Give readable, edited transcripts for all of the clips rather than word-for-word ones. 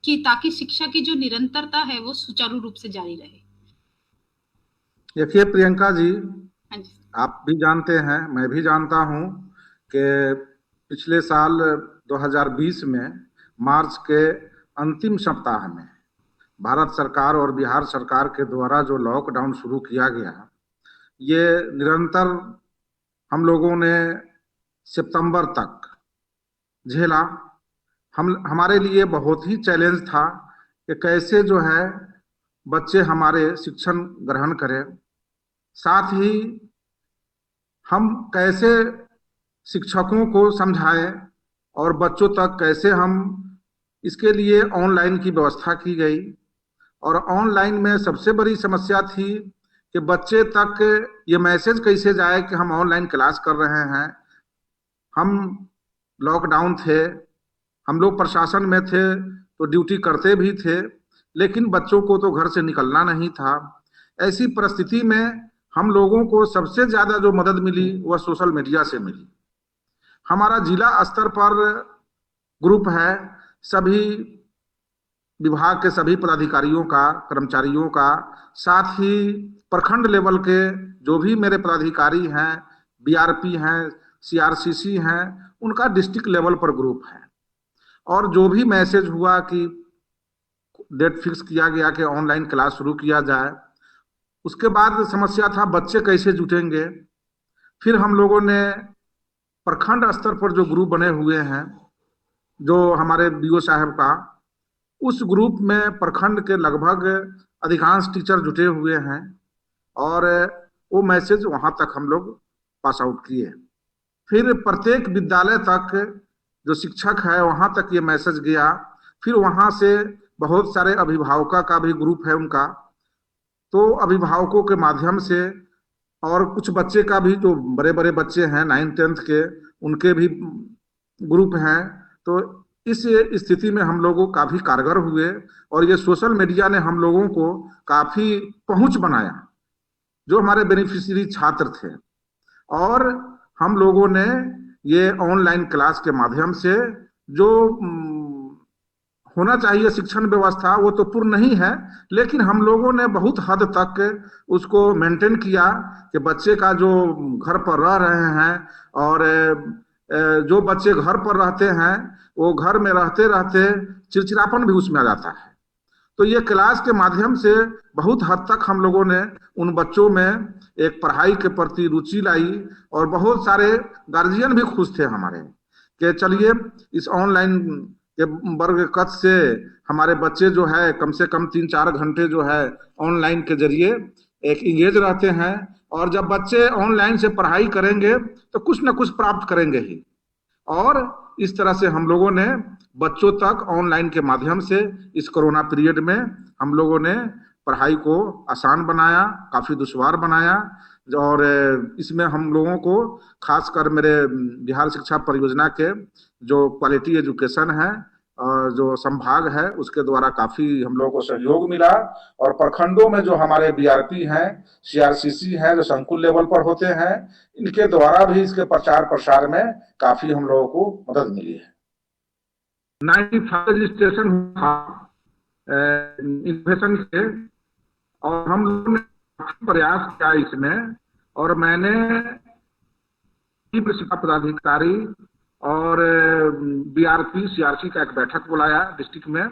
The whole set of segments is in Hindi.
कि ताकि शिक्षा की जो निरंतरता है वो सुचारू रूप से जारी रहे? देखिए प्रियंका जी, हाँ जी। आप भी जानते हैं, मैं भी जानता हूं कि पिछले साल 2020 में मार्च के अंतिम सप्ताह में भारत सरकार और बिहार सरकार के द्वारा जो लॉकडाउन शुरू किया गया, ये निरंतर हम लोगों ने सितंबर तक झेला। हम हमारे लिए बहुत ही चैलेंज था कि कैसे जो है बच्चे हमारे शिक्षण ग्रहण करें, साथ ही हम कैसे शिक्षकों को समझाएं और बच्चों तक कैसे हम, इसके लिए ऑनलाइन की व्यवस्था की गई। और ऑनलाइन में सबसे बड़ी समस्या थी कि बच्चे तक ये मैसेज कैसे जाए कि हम ऑनलाइन क्लास कर रहे हैं। हम लॉकडाउन थे, हम लोग प्रशासन में थे तो ड्यूटी करते भी थे, लेकिन बच्चों को तो घर से निकलना नहीं था। ऐसी परिस्थिति में हम लोगों को सबसे ज्यादा जो मदद मिली वह सोशल मीडिया से मिली। हमारा जिला स्तर पर ग्रुप है, सभी विभाग के सभी पदाधिकारियों का, कर्मचारियों का, साथ ही प्रखंड लेवल के जो भी मेरे पदाधिकारी हैं, बीआरपी हैं, सीआरसीसी हैं, उनका डिस्ट्रिक्ट लेवल पर ग्रुप है। और जो भी मैसेज हुआ कि डेट फिक्स किया गया कि ऑनलाइन क्लास शुरू किया जाए, उसके बाद समस्या था बच्चे कैसे जुटेंगे। फिर हम लोगों ने प्रखंड स्तर पर जो ग्रुप बने हुए हैं, जो हमारे बीओ साहब का, उस ग्रुप में प्रखंड के लगभग अधिकांश टीचर जुटे हुए हैं और वो मैसेज वहां तक हम लोग पास आउट किए। फिर प्रत्येक विद्यालय तक जो शिक्षक है वहां तक ये मैसेज गया। फिर वहां से बहुत सारे अभिभावकों का भी ग्रुप है उनका, तो अभिभावकों के माध्यम से और कुछ बच्चे का भी, जो बड़े बड़े बच्चे हैं 9th-10th के, उनके भी ग्रुप हैं। तो इस स्थिति में हम लोगों काफी कारगर हुए और ये सोशल मीडिया ने हम लोगों को काफी पहुंच बनाया, जो हमारे बेनिफिशियरी छात्र थे। और हम लोगों ने ये ऑनलाइन क्लास के माध्यम से जो होना चाहिए शिक्षण व्यवस्था, वो तो पूर्ण नहीं है, लेकिन हम लोगों ने बहुत हद तक उसको मेंटेन किया कि बच्चे का जो घर पर रह रहे हैं, और जो बच्चे घर पर रहते हैं वो घर में रहते रहते चिड़चिड़ापन भी उसमें आ जाता है। तो ये क्लास के माध्यम से बहुत हद तक हम लोगों ने उन बच्चों में एक पढ़ाई के प्रति रुचि लाई, और बहुत सारे गार्जियन भी खुश थे हमारे कि चलिए इस ऑनलाइन के वर्ग कक्ष से हमारे बच्चे जो है कम से कम 3-4 घंटे जो है ऑनलाइन के जरिए एक इंगेज रहते हैं। और जब बच्चे ऑनलाइन से पढ़ाई करेंगे तो कुछ ना कुछ प्राप्त करेंगे ही। और इस तरह से हम लोगों ने बच्चों तक ऑनलाइन के माध्यम से इस कोरोना पीरियड में हम लोगों ने पढ़ाई को आसान बनाया, काफी दुश्वार बनाया। और इसमें हम लोगों को, खासकर मेरे बिहार शिक्षा परियोजना के जो क्वालिटी एजुकेशन है जो संभाग है, उसके द्वारा काफी हम लोगों को सहयोग मिला। और प्रखंडों में जो हमारे बीआरपी हैं, सीआरसीसी हैं, जो संकुल लेवल पर होते हैं, इनके द्वारा भी इसके प्रचार प्रसार में काफी हम लोगों को मदद मिली है। 95 रजिस्ट्रेशन हुआ इनोवेशन के, और हम लोगों ने प्रयास किया इसमें। और मैंने शिक्षा पदाधिकारी और बीआरपी सीआरसी का एक बैठक बुलाया डिस्ट्रिक्ट में,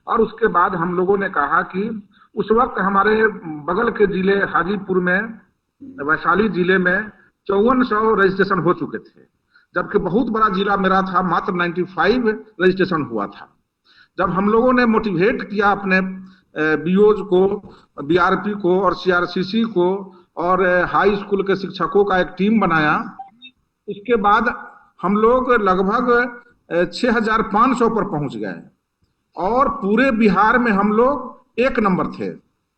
और उसके बाद हम लोगों ने कहा कि उस वक्त हमारे बगल के जिले हाजीपुर में, वैशाली जिले में 5400 रजिस्ट्रेशन हो चुके थे, जबकि बहुत बड़ा जिला मेरा था, मात्र 95 रजिस्ट्रेशन हुआ था। जब हम लोगों ने मोटिवेट किया अपने बीओज को, बीआरपी को और सीआरसीसी को, और हाई स्कूल के शिक्षकों का एक टीम बनाया, उसके बाद हम लोग लगभग 6500 पर पहुंच गए। और पूरे बिहार में हम लोग 1 नंबर थे।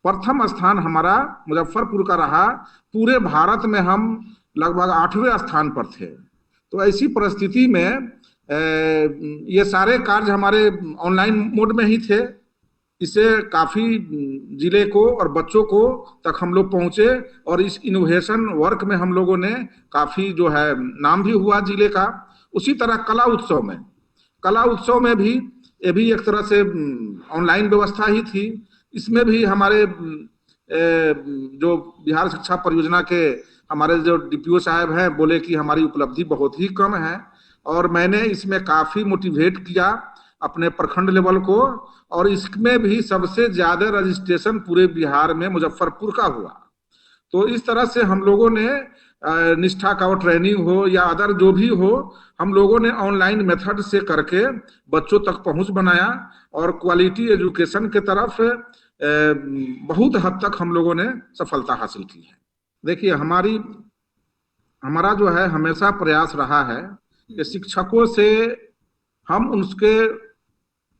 प्रथम स्थान हमारा मुजफ्फरपुर का रहा। पूरे भारत में हम लगभग 8वें स्थान पर थे। तो ऐसी परिस्थिति में ये सारे कार्य हमारे ऑनलाइन मोड में ही थे। इससे काफी जिले को और बच्चों को तक हम लोग पहुंचे, और इस इनोवेशन वर्क में हम लोगों ने काफी जो है नाम भी हुआ जिले का। उसी तरह कला उत्सव में भी ये भी एक तरह से ऑनलाइन व्यवस्था ही थी। इसमें भी हमारे जो बिहार शिक्षा परियोजना के हमारे जो डीपीओ साहब हैं बोले कि हमारी उपलब्धि बहुत ही कम है, और मैंने इसमें काफी मोटिवेट किया अपने प्रखंड लेवल को, और इसमें भी सबसे ज्यादा रजिस्ट्रेशन पूरे बिहार में मुजफ्फरपुर का हुआ। तो इस तरह से हम लोगों ने निष्ठा का ट्रेनिंग हो या अदर जो भी हो, हम लोगों ने ऑनलाइन मेथड से करके बच्चों तक पहुंच बनाया और क्वालिटी एजुकेशन के तरफ बहुत हद तक हम लोगों ने सफलता हासिल की है। देखिए, हमारा जो है हमेशा प्रयास रहा है कि शिक्षकों से हम उनके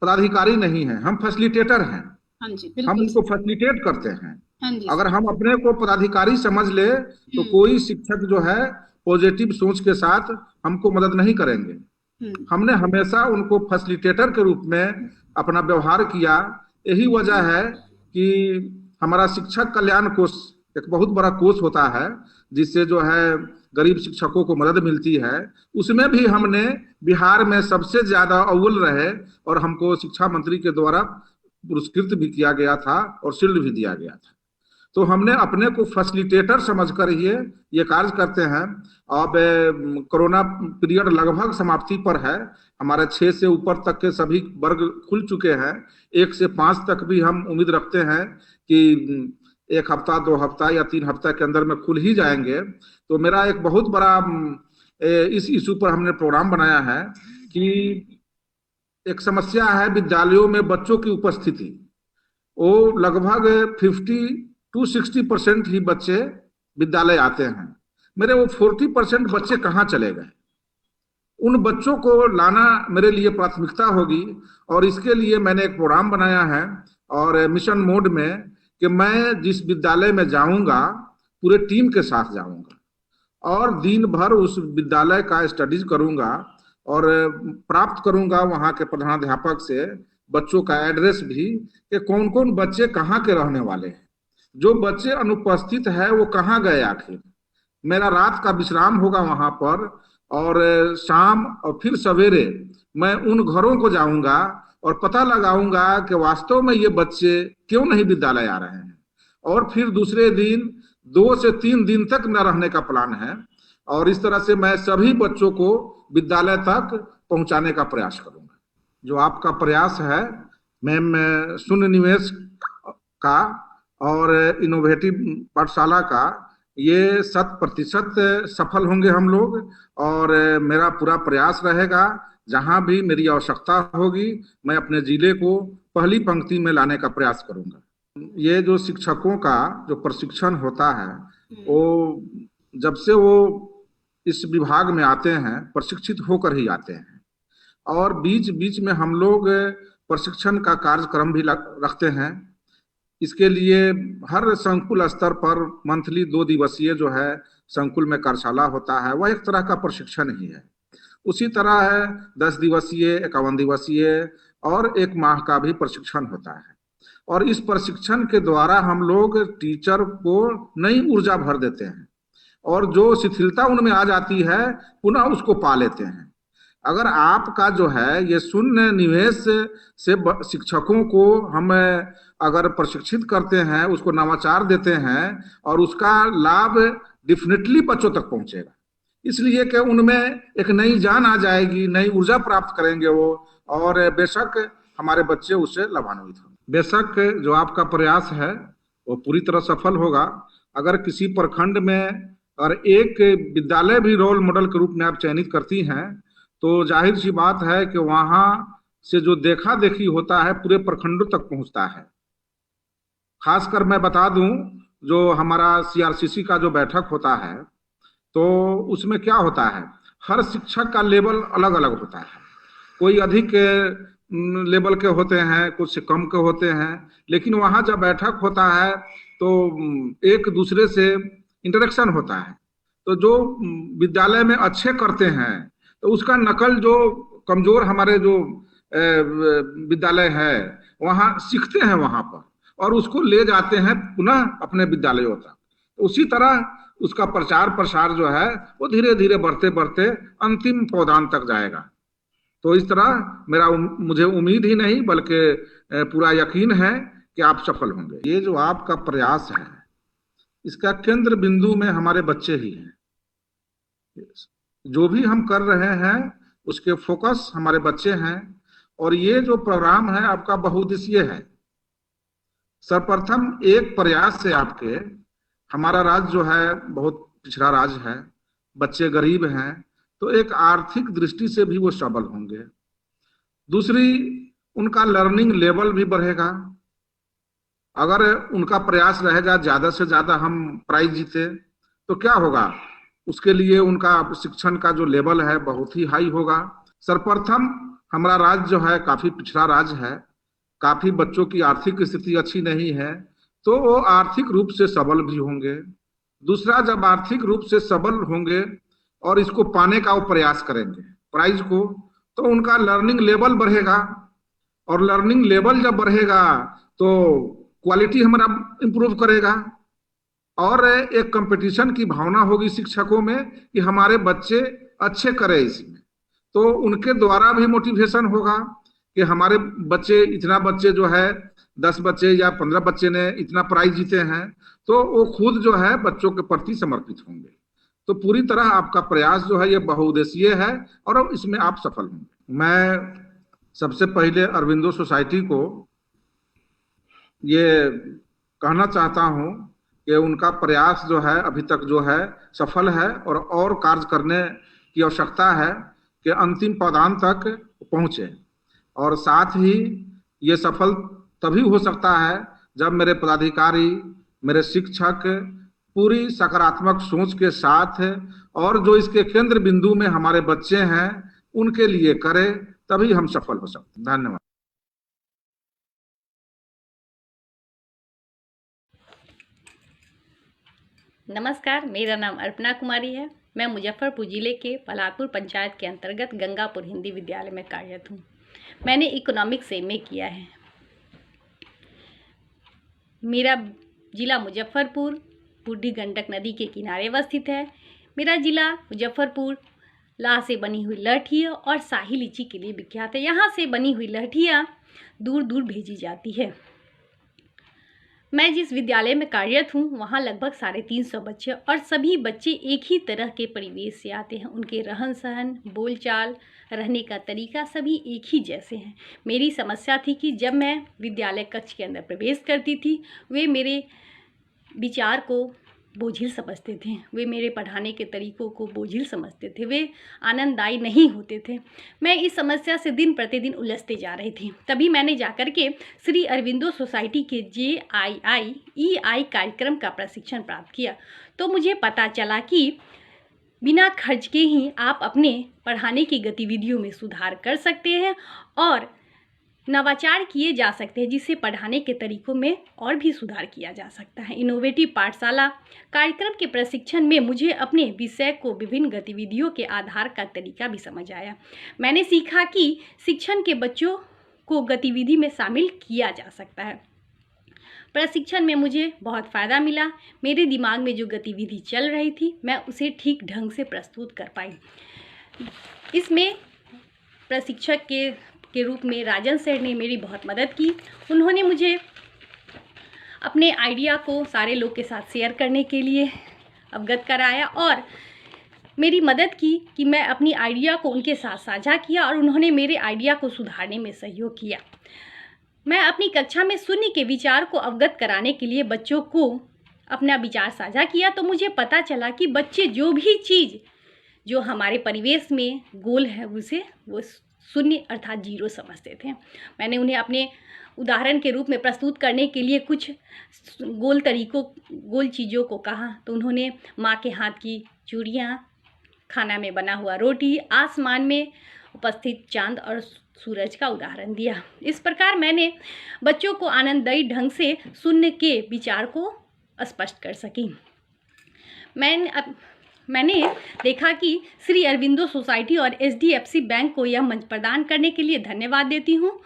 पदाधिकारी नहीं हैं, हम फैसिलिटेटर हैं। हाँ जी, हम उनको फैसिलिटेट करते हैं। हाँ जी, अगर हम अपने को पदाधिकारी समझ ले तो कोई शिक्षक जो है पॉजिटिव सोच के साथ हमको मदद नहीं करेंगे। हमने हमेशा उनको फैसिलिटेटर के रूप में अपना व्यवहार किया। यही वजह है कि हमारा शिक्षक कल्याण कोष एक बहुत बड़ा कोष होता है जिससे जो है गरीब शिक्षकों को मदद मिलती है। उसमें भी हमने बिहार में सबसे ज्यादा अव्वल रहे और हमको शिक्षा मंत्री के द्वारा पुरस्कृत भी किया गया था और शील्ड भी दिया गया था। तो हमने अपने को फैसिलिटेटर समझकर ही ये कार्य करते हैं। अब कोरोना पीरियड लगभग समाप्ति पर है। हमारे 6 से ऊपर तक के सभी वर्ग खुल चुके हैं। 1 से 5 तक भी हम उम्मीद रखते हैं कि 1 हफ्ता 2 हफ्ता या 3 हफ्ता के अंदर में खुल ही जाएंगे। तो मेरा एक बहुत बड़ा इस इशू पर हमने प्रोग्राम बनाया है कि एक समस्या है विद्यालयों में बच्चों की उपस्थिति। वो लगभग 50-60% ही बच्चे विद्यालय आते हैं। मेरे वो 40% बच्चे कहाँ चले गए? उन बच्चों को लाना मेरे लिए प्राथमिकता होगी और इसके लिए मैंने एक प्रोग्राम बनाया है और मिशन मोड में कि मैं जिस विद्यालय में जाऊंगा पूरे टीम के साथ जाऊंगा और दिन भर उस विद्यालय का स्टडीज करूंगा और प्राप्त करूंगा वहां के प्रधानाध्यापक से बच्चों का एड्रेस भी कि कौन कौन बच्चे कहाँ के रहने वाले हैं। जो बच्चे अनुपस्थित है वो कहाँ गए आखिर। मेरा रात का विश्राम होगा वहां पर और शाम और फिर सवेरे मैं उन घरों को जाऊंगा और पता लगाऊंगा कि वास्तव में ये बच्चे क्यों नहीं विद्यालय आ रहे हैं। और फिर दूसरे दिन 2 से 3 दिन तक न रहने का प्लान है और इस तरह से मैं सभी बच्चों को विद्यालय तक पहुंचाने का प्रयास करूंगा। जो आपका प्रयास है मैम शून्य निवेश का और इनोवेटिव पाठशाला का, ये 100% सफल होंगे हम लोग और मेरा पूरा प्रयास रहेगा जहां भी मेरी आवश्यकता होगी मैं अपने जिले को पहली पंक्ति में लाने का प्रयास करूंगा। ये जो शिक्षकों का जो प्रशिक्षण होता है वो जब से वो इस विभाग में आते हैं प्रशिक्षित होकर ही आते हैं और बीच बीच में हम लोग प्रशिक्षण का कार्यक्रम भी रखते हैं। इसके लिए हर संकुल स्तर पर मंथली 2 दिवसीय जो है संकुल में कार्यशाला होता है, वह एक तरह का प्रशिक्षण ही है। उसी तरह है 10 दिवसीय 51 दिवसीय और 1 माह का भी प्रशिक्षण होता है और इस प्रशिक्षण के द्वारा हम लोग टीचर को नई ऊर्जा भर देते हैं और जो शिथिलता उनमें आ जाती है पुनः उसको पा लेते हैं। अगर आपका जो है ये शून्य निवेश से शिक्षकों को हम अगर प्रशिक्षित करते हैं, उसको नवाचार देते हैं और उसका लाभ डेफिनेटली बच्चों तक पहुंचेगा, इसलिए कि उनमें एक नई जान आ जाएगी, नई ऊर्जा प्राप्त करेंगे वो और बेशक हमारे बच्चे उससे लाभान्वित होंगे। बेशक जो आपका प्रयास है वो पूरी तरह सफल होगा। अगर किसी प्रखंड में अगर एक विद्यालय भी रोल मॉडल के रूप में आप चयनित करती हैं तो जाहिर सी बात है कि वहां से जो देखा देखी होता है पूरे प्रखंडों तक पहुंचता है। खासकर मैं बता दूं जो हमारा सीआरसीसी का जो बैठक होता है तो उसमें क्या होता है, हर शिक्षक का लेवल अलग अलग होता है। कोई अधिक लेवल के होते हैं, कुछ कम के होते हैं, लेकिन वहां जब बैठक होता है तो एक दूसरे से इंटरेक्शन होता है। तो जो विद्यालय में अच्छे करते हैं तो उसका नकल जो कमजोर हमारे जो विद्यालय है वहां सीखते हैं वहां पर और उसको ले जाते हैं पुनः अपने विद्यालयों तक। तो उसी तरह उसका प्रचार प्रसार जो है वो धीरे धीरे बढ़ते बढ़ते अंतिम पौधान तक जाएगा। तो इस तरह मुझे उम्मीद ही नहीं बल्कि पूरा यकीन है कि आप सफल होंगे। ये जो आपका प्रयास है, इसका केंद्र बिंदु में हमारे बच्चे ही हैं। जो भी हम कर रहे हैं उसके फोकस हमारे बच्चे हैं। और ये जो प्रोग्राम है आपका बहुउद्देशीय है। सर्वप्रथम एक प्रयास से आपके, हमारा राज्य जो है बहुत पिछड़ा राज्य है, बच्चे गरीब हैं, तो एक आर्थिक दृष्टि से भी वो सबल होंगे। दूसरी, उनका लर्निंग लेवल भी बढ़ेगा। अगर उनका प्रयास रहेगा ज्यादा से ज्यादा हम प्राइज जीते, तो क्या होगा, उसके लिए उनका शिक्षण का जो लेवल है बहुत ही हाई होगा। सर्वप्रथम हमारा राज्य जो है काफी पिछड़ा राज्य है, काफी बच्चों की आर्थिक स्थिति अच्छी नहीं है, तो वो आर्थिक रूप से सबल भी होंगे। दूसरा, जब आर्थिक रूप से सबल होंगे और इसको पाने का वो प्रयास करेंगे प्राइज को, तो उनका लर्निंग लेवल बढ़ेगा। और लर्निंग लेवल जब बढ़ेगा तो क्वालिटी हमारा इंप्रूव करेगा। और एक कंपटीशन की भावना होगी शिक्षकों में कि हमारे बच्चे अच्छे करें इसमें, तो उनके द्वारा भी मोटिवेशन होगा कि हमारे बच्चे, इतना बच्चे जो है 10 बच्चे या 15 बच्चे ने इतना प्राइज जीते हैं, तो वो खुद जो है बच्चों के प्रति समर्पित होंगे। तो पूरी तरह आपका प्रयास जो है ये बहुउद्देशीय है और अब इसमें आप सफल होंगे। मैं सबसे पहले अरविंदो सोसाइटी को ये कहना चाहता हूं कि उनका प्रयास जो है अभी तक जो है सफल है और कार्य करने की आवश्यकता है कि अंतिम पदांत तक पहुंचे। और साथ ही ये सफल तभी हो सकता है जब मेरे पदाधिकारी, मेरे शिक्षक पूरी सकारात्मक सोच के साथ और जो इसके केंद्र बिंदु में हमारे बच्चे हैं उनके लिए करें, तभी हम सफल हो सकते हैं। धन्यवाद। नमस्कार, मेरा नाम अर्पणा कुमारी है। मैं मुजफ्फरपुर जिले के पलारपुर पंचायत के अंतर्गत गंगापुर हिंदी विद्यालय में कार्यरत हूँ। मैंने इकोनॉमिक्स एमए किया है। मेरा जिला मुजफ्फरपुर बूढ़ी गंडक नदी के किनारे अवस्थित है। मेरा जिला मुजफ्फरपुर लाह से बनी हुई लहठियों और शाही लीची के लिए विख्यात है। यहाँ से बनी हुई लहठियाँ दूर दूर भेजी जाती है। मैं जिस विद्यालय में कार्यरत हूँ वहाँ लगभग 350 बच्चे, और सभी बच्चे एक ही तरह के परिवेश से आते हैं। उनके रहन सहन, बोलचाल, रहने का तरीका सभी एक ही जैसे हैं। मेरी समस्या थी कि जब मैं विद्यालय कक्ष के अंदर प्रवेश करती थी, वे मेरे विचार को बोझिल समझते थे, वे मेरे पढ़ाने के तरीकों को बोझिल समझते थे, वे आनंददायी नहीं होते थे। मैं इस समस्या से दिन प्रतिदिन उलझते जा रही थी। तभी मैंने जाकर के श्री अरविंदो सोसाइटी के JII कार्यक्रम का प्रशिक्षण प्राप्त किया। तो मुझे पता चला कि बिना खर्च के ही आप अपने पढ़ाने की गतिविधियों में सुधार कर सकते हैं और नवाचार किए जा सकते हैं, जिससे पढ़ाने के तरीकों में और भी सुधार किया जा सकता है। इनोवेटिव पाठशाला कार्यक्रम के प्रशिक्षण में मुझे अपने विषय को विभिन्न गतिविधियों के आधार का तरीका भी समझ आया। मैंने सीखा कि शिक्षण के बच्चों को गतिविधि में शामिल किया जा सकता है। प्रशिक्षण में मुझे बहुत फ़ायदा मिला। मेरे दिमाग में जो गतिविधि चल रही थी, मैं उसे ठीक ढंग से प्रस्तुत कर पाई। इसमें प्रशिक्षक के रूप में राजन सर ने मेरी बहुत मदद की। उन्होंने मुझे अपने आइडिया को सारे लोग के साथ शेयर करने के लिए अवगत कराया और मेरी मदद की कि मैं अपनी आइडिया को उनके साथ साझा किया और उन्होंने मेरे आइडिया को सुधारने में सहयोग किया। मैं अपनी कक्षा में शून्य के विचार को अवगत कराने के लिए बच्चों को अपना विचार साझा किया, तो मुझे पता चला कि बच्चे जो भी चीज़ जो हमारे परिवेश में गोल है उसे वो शून्य अर्थात 0 समझते थे। मैंने उन्हें अपने उदाहरण के रूप में प्रस्तुत करने के लिए कुछ गोल चीज़ों को कहा, तो उन्होंने माँ के हाथ की चूड़ियाँ, खाना में बना हुआ रोटी, आसमान में उपस्थित चांद और सूरज का उदाहरण दिया। इस प्रकार मैंने बच्चों को आनंददायी ढंग से शून्य के विचार को स्पष्ट कर सकी। मैंने देखा कि श्री अरविंदो सोसाइटी और HDFC बैंक को यह मंच प्रदान करने के लिए धन्यवाद देती हूँ।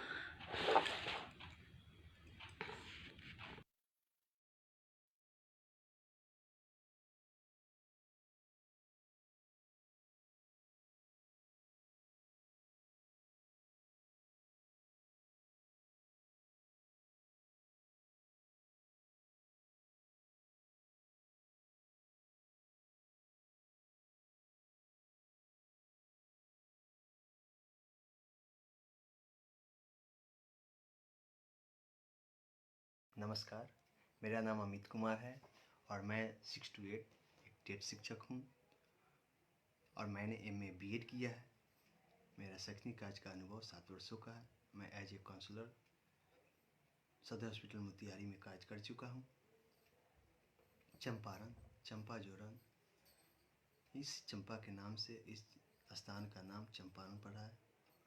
नमस्कार, मेरा नाम अमित कुमार है और मैं 6 to 8 एक टेट शिक्षक हूँ और मैंने MA BEd किया है। मेरा शैक्षणिक कार्य का अनुभव 7 वर्षों का है। मैं एज ए काउंसलर सदर हॉस्पिटल मोतिहारी में कार्य कर चुका हूँ। चंपारण, चंपा जोरन, इस चंपा के नाम से इस स्थान का नाम चंपारण पड़ा है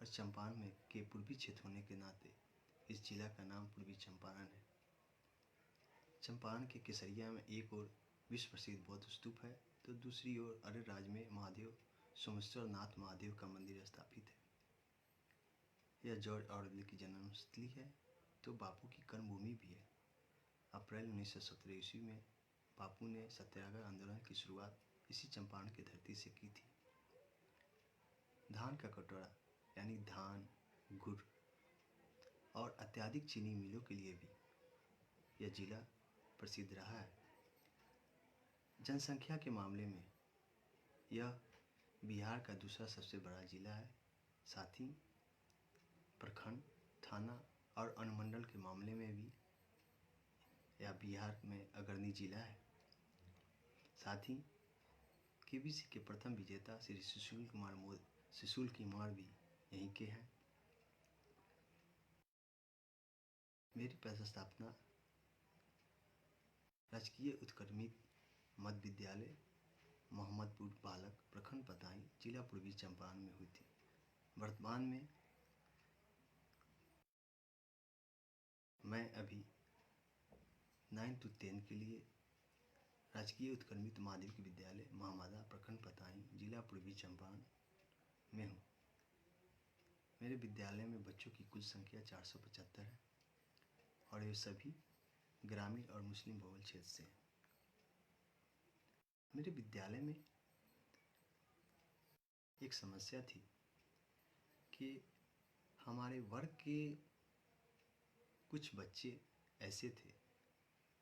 और चंपारण में के पूर्वी क्षेत्र होने के नाते इस जिला का नाम पूर्वी चंपारण है। चंपारण के केसरिया में एक और विश्व प्रसिद्ध बौद्ध स्तूप है तो दूसरी ओर अरेराज में महादेव सोमेश्वर नाथ महादेव का मंदिर स्थापित है। यह जॉर्ज ऑरवेल की जन्मस्थली है तो बापू की कर्मभूमि भी है। अप्रैल 1917 ईस्वी में बापू ने सत्याग्रह आंदोलन की शुरुआत इसी चंपारण की धरती से की थी। धान का कटोरा यानी धान, गुड़ और अत्यधिक चीनी मिलों के लिए भी यह जिला प्रसिद्ध रहा है। जनसंख्या के मामले में यह बिहार का दूसरा सबसे बड़ा जिला है। साथ ही प्रखंड, थाना और अनुमंडल के मामले में भी यह बिहार में अग्रणी जिला है। साथ ही KBC के प्रथम विजेता श्री सुशील कुमार भी यहीं के हैं। मेरी प्रतिस्थापना राजकीय उत्क्रमित मध्य विद्यालय मोहम्मदपुर बालक प्रखंड पताई जिला पूर्वी चंपारण में हुई थी। वर्तमान में मैं अभी 9 to 10 के लिए राजकीय उत्क्रमित माध्यमिक विद्यालय महामादा प्रखंड पताई जिला पूर्वी चंपारण में हूँ। मेरे विद्यालय में बच्चों की कुल संख्या 475 है और ये सभी ग्रामीण और मुस्लिम बहुल क्षेत्र से हैं। मेरे विद्यालय में एक समस्या थी कि हमारे वर्ग के कुछ बच्चे ऐसे थे,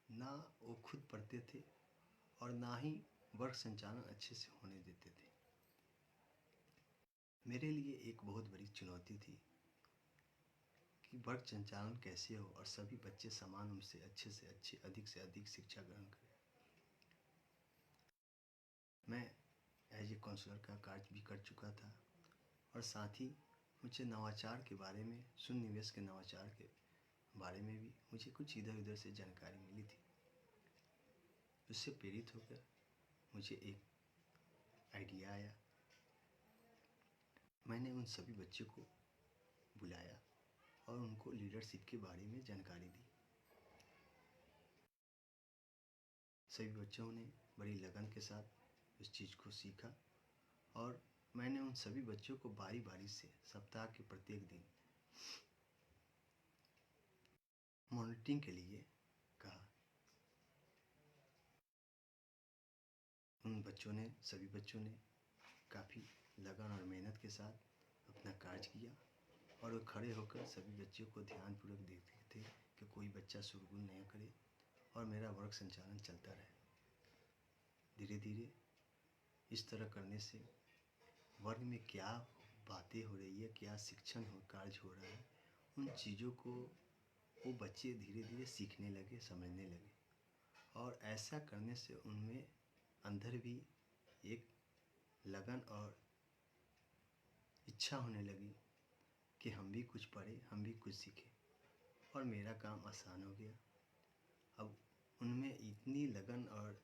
ना वो खुद पढ़ते थे और ना ही वर्ग संचालन अच्छे से होने देते थे। मेरे लिए एक बहुत बड़ी चुनौती थी कि वर्ग संचालन कैसे हो और सभी बच्चे समान रूप से अच्छे अधिक से अधिक शिक्षा ग्रहण करें। मैं एज ए काउंसलर का कार्य भी कर चुका था और साथ ही मुझे नवाचार के बारे में, शून्य निवेश के नवाचार के बारे में भी मुझे कुछ इधर उधर से जानकारी मिली थी। उससे प्रेरित होकर मुझे एक आइडिया आया। मैंने उन सभी बच्चों को बुलाया और उनको लीडरशिप के बारे में जानकारी दी। सभी बच्चों ने बड़ी लगन के साथ उस चीज़ को सीखा और मैंने उन सभी बच्चों को बारी बारी से सप्ताह के प्रत्येक दिन मॉनिटरिंग के लिए कहा। उन सभी बच्चों ने काफ़ी लगन और मेहनत के साथ अपना कार्य किया और वो खड़े होकर सभी बच्चों को ध्यानपूर्वक देखते थे कि कोई बच्चा शोरगुल नहीं करे और मेरा वर्ग संचालन चलता रहे। धीरे धीरे इस तरह करने से वर्ग में क्या बातें हो रही है, क्या शिक्षण कार्य हो रहा है, उन चीज़ों को वो बच्चे धीरे धीरे सीखने लगे, समझने लगे और ऐसा करने से उनमें अंदर भी एक लगन और इच्छा होने लगी कि हम भी कुछ पढ़ें, हम भी कुछ सीखें और मेरा काम आसान हो गया। अब उनमें इतनी लगन और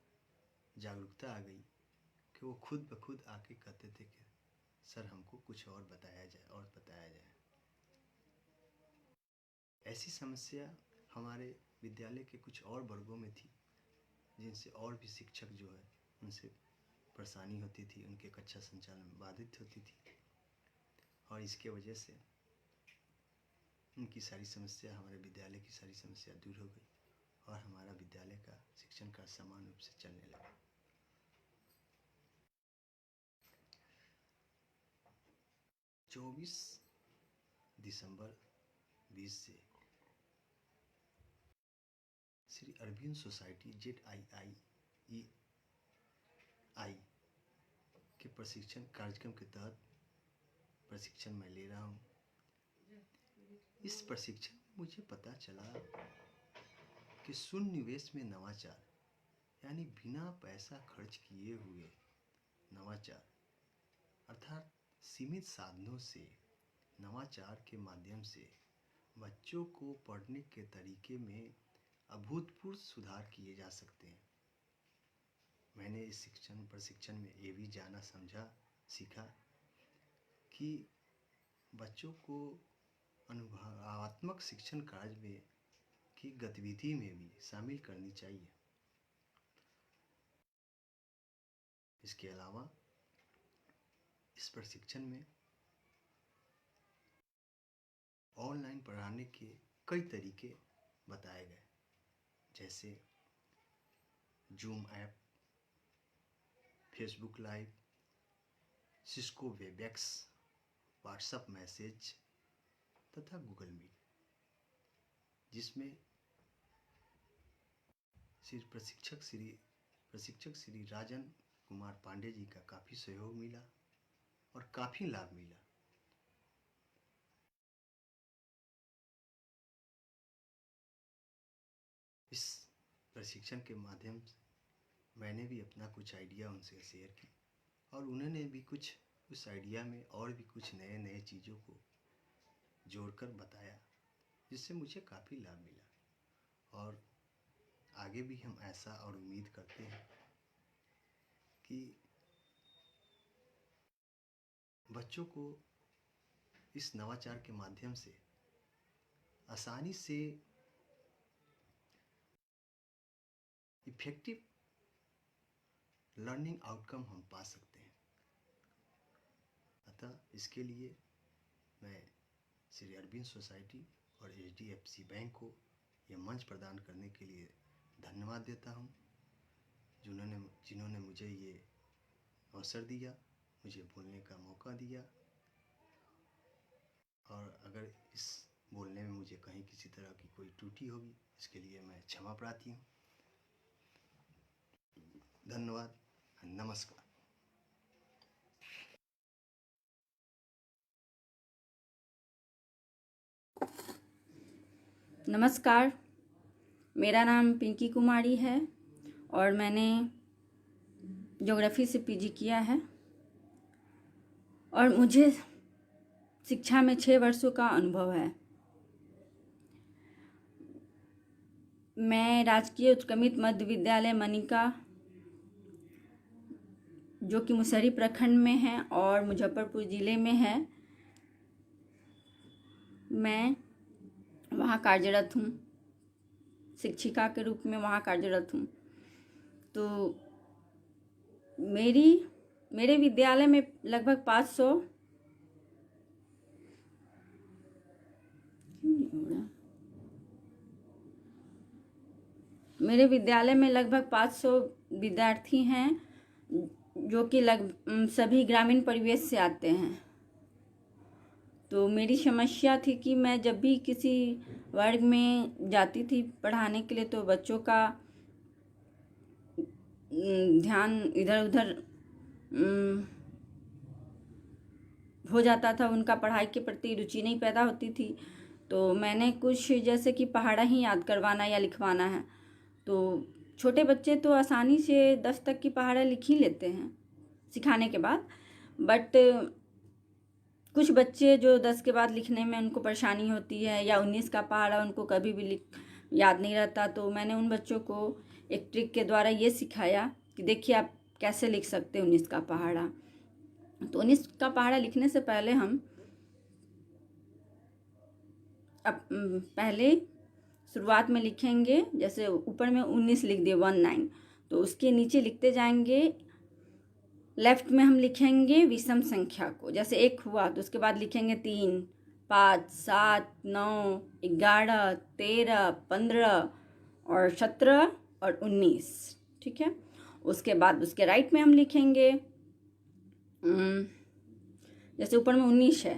जागरूकता आ गई कि वो खुद ब खुद आके कहते थे कि सर हमको कुछ और बताया जाए। ऐसी समस्या हमारे विद्यालय के कुछ और वर्गों में थी जिनसे और भी शिक्षक जो है उनसे परेशानी होती थी, उनके कक्षा संचालन बाधित होती थी और इसके वजह से उनकी सारी समस्या, हमारे विद्यालय की सारी समस्या दूर हो गई और हमारा विद्यालय का शिक्षण का समान रूप से चलने लगा। दिसंबर 20 से श्री अरविंद सोसाइटी ZIIEI के प्रशिक्षण कार्यक्रम के तहत प्रशिक्षण मैं ले रहा हूँ। इस प्रशिक्षण में मुझे पता चला कि शून्य निवेश में नवाचार, यानी बिना पैसा खर्च किए हुए नवाचार, अर्थात सीमित साधनों से नवाचार के माध्यम से बच्चों को पढ़ने के तरीके में अभूतपूर्व सुधार किए जा सकते हैं। मैंने इस प्रशिक्षण में ये भी जाना, समझा, सीखा कि बच्चों को अनुभवात्मक शिक्षण कार्य में की गतिविधि में भी शामिल करनी चाहिए। इसके अलावा इस प्रशिक्षण में ऑनलाइन पढ़ाने के कई तरीके बताए गए, जैसे zoom app, Facebook live, Cisco Webex, WhatsApp message तथा गूगल मीट, जिसमें प्रशिक्षक श्री राजन कुमार पांडे जी का काफ़ी सहयोग मिला और काफ़ी लाभ मिला। इस प्रशिक्षण के माध्यम से मैंने भी अपना कुछ आइडिया उनसे शेयर की और उन्होंने भी कुछ उस आइडिया में और भी कुछ नए नए चीज़ों को जोड़कर बताया, जिससे मुझे काफ़ी लाभ मिला। और आगे भी हम ऐसा और उम्मीद करते हैं कि बच्चों को इस नवाचार के माध्यम से आसानी से इफेक्टिव लर्निंग आउटकम हम पा सकते हैं। अतः इसके लिए मैं श्री अरविंद सोसाइटी और HDFC बैंक को यह मंच प्रदान करने के लिए धन्यवाद देता हूँ, जिन्होंने मुझे ये अवसर दिया, मुझे बोलने का मौका दिया। और अगर इस बोलने में मुझे कहीं किसी तरह की कोई त्रुटि होगी, इसके लिए मैं क्षमा प्रार्थी हूँ। धन्यवाद, नमस्कार। नमस्कार, मेरा नाम पिंकी कुमारी है और मैंने ज्योग्राफी से PG किया है और मुझे शिक्षा में 6 वर्षों का अनुभव है। मैं राजकीय उत्क्रमित मध्य विद्यालय मनिका, जो कि मुसहरी प्रखंड में है और मुजफ्फरपुर ज़िले में है, मैं वहाँ कार्यरत हूँ, शिक्षिका के रूप में वहाँ कार्यरत हूँ। तो मेरे विद्यालय में लगभग 500 मेरे विद्यालय में लगभग 500 विद्यार्थी हैं, जो कि सभी ग्रामीण परिवेश से आते हैं। तो मेरी समस्या थी कि मैं जब भी किसी वर्ग में जाती थी पढ़ाने के लिए, तो बच्चों का ध्यान इधर उधर हो जाता था, उनका पढ़ाई के प्रति रुचि नहीं पैदा होती थी। तो मैंने कुछ जैसे कि पहाड़ा ही याद करवाना या लिखवाना है, तो छोटे बच्चे तो आसानी से 10 तक की पहाड़ा लिख ही लेते हैं सिखाने के बाद, बट कुछ बच्चे जो 10 के बाद लिखने में उनको परेशानी होती है, या 19 का पहाड़ा उनको कभी भी याद नहीं रहता। तो मैंने उन बच्चों को एक ट्रिक के द्वारा ये सिखाया कि देखिए आप कैसे लिख सकते हैं 19 का पहाड़ा। तो 19 का पहाड़ा लिखने से पहले हम पहले शुरुआत में लिखेंगे, जैसे ऊपर में 19 लिख दिए 19, तो उसके नीचे लिखते जाएंगे। लेफ्ट में हम लिखेंगे विषम संख्या को, जैसे 1 हुआ तो उसके बाद लिखेंगे 3, 5, 7, 9, 11, 13, 15 और 17 और 19, ठीक है। उसके बाद उसके राइट में हम लिखेंगे, जैसे ऊपर में 19 है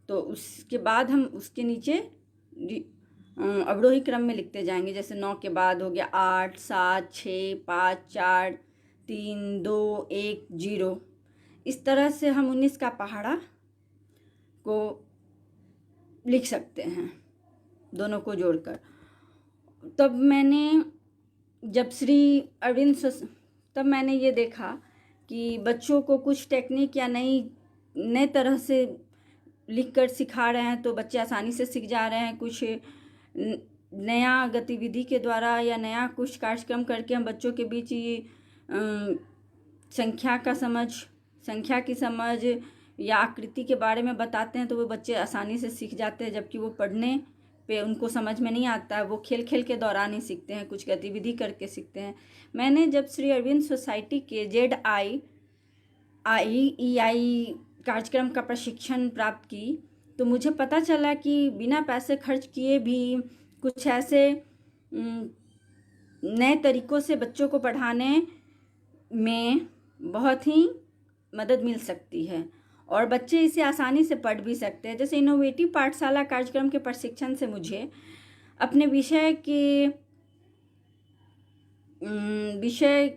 तो उसके बाद हम उसके नीचे अवरोही क्रम में लिखते जाएंगे, जैसे 9 के बाद हो गया 8, 7, 6, 5, 4, 3, 2, 1, 0। इस तरह से हम 19 का पहाड़ा को लिख सकते हैं, दोनों को जोड़कर। तब मैंने ये देखा कि बच्चों को कुछ टेक्निक या नए तरह से लिख कर सिखा रहे हैं तो बच्चे आसानी से सीख जा रहे हैं। कुछ नया गतिविधि के द्वारा या नया कुछ कार्यक्रम करके हम बच्चों के बीच ये संख्या की समझ या आकृति के बारे में बताते हैं तो वो बच्चे आसानी से सीख जाते हैं, जबकि वो पढ़ने पे उनको समझ में नहीं आता है। वो खेल खेल के दौरान ही सीखते हैं, कुछ गतिविधि करके सीखते हैं। मैंने जब श्री अरविंद सोसाइटी के ZIEI कार्यक्रम का प्रशिक्षण प्राप्त की तो मुझे पता चला कि बिना पैसे खर्च किए भी कुछ ऐसे नए तरीक़ों से बच्चों को पढ़ाने में बहुत ही मदद मिल सकती है और बच्चे इसे आसानी से पढ़ भी सकते हैं। जैसे इनोवेटिव पाठशाला कार्यक्रम के प्रशिक्षण से मुझे अपने विषय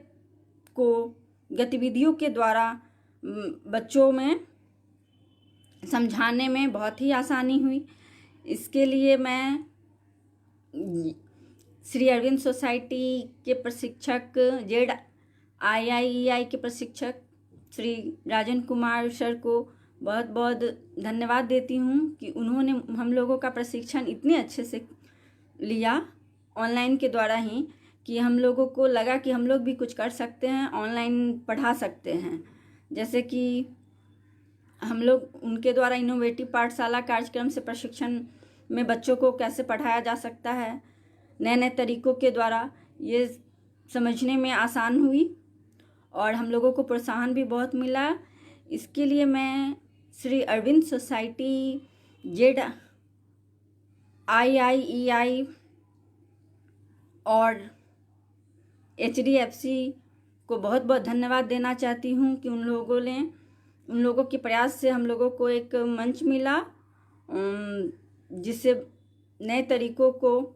को गतिविधियों के द्वारा बच्चों में समझाने में बहुत ही आसानी हुई। इसके लिए मैं श्री अरविंद सोसाइटी के प्रशिक्षक ZIEI के प्रशिक्षक श्री राजन कुमार सर को बहुत बहुत धन्यवाद देती हूँ कि उन्होंने हम लोगों का प्रशिक्षण इतने अच्छे से लिया ऑनलाइन के द्वारा ही कि हम लोगों को लगा कि हम लोग भी कुछ कर सकते हैं, ऑनलाइन पढ़ा सकते हैं। जैसे कि हम लोग उनके द्वारा इनोवेटिव पाठशाला कार्यक्रम से प्रशिक्षण में बच्चों को कैसे पढ़ाया जा सकता है नए नए तरीक़ों के द्वारा, ये समझने में आसान हुई और हम लोगों को प्रोत्साहन भी बहुत मिला। इसके लिए मैं श्री अरविंद सोसाइटी ZIEI और HDFC को बहुत बहुत धन्यवाद देना चाहती हूँ कि उन लोगों के प्रयास से हम लोगों को एक मंच मिला जिससे नए तरीक़ों को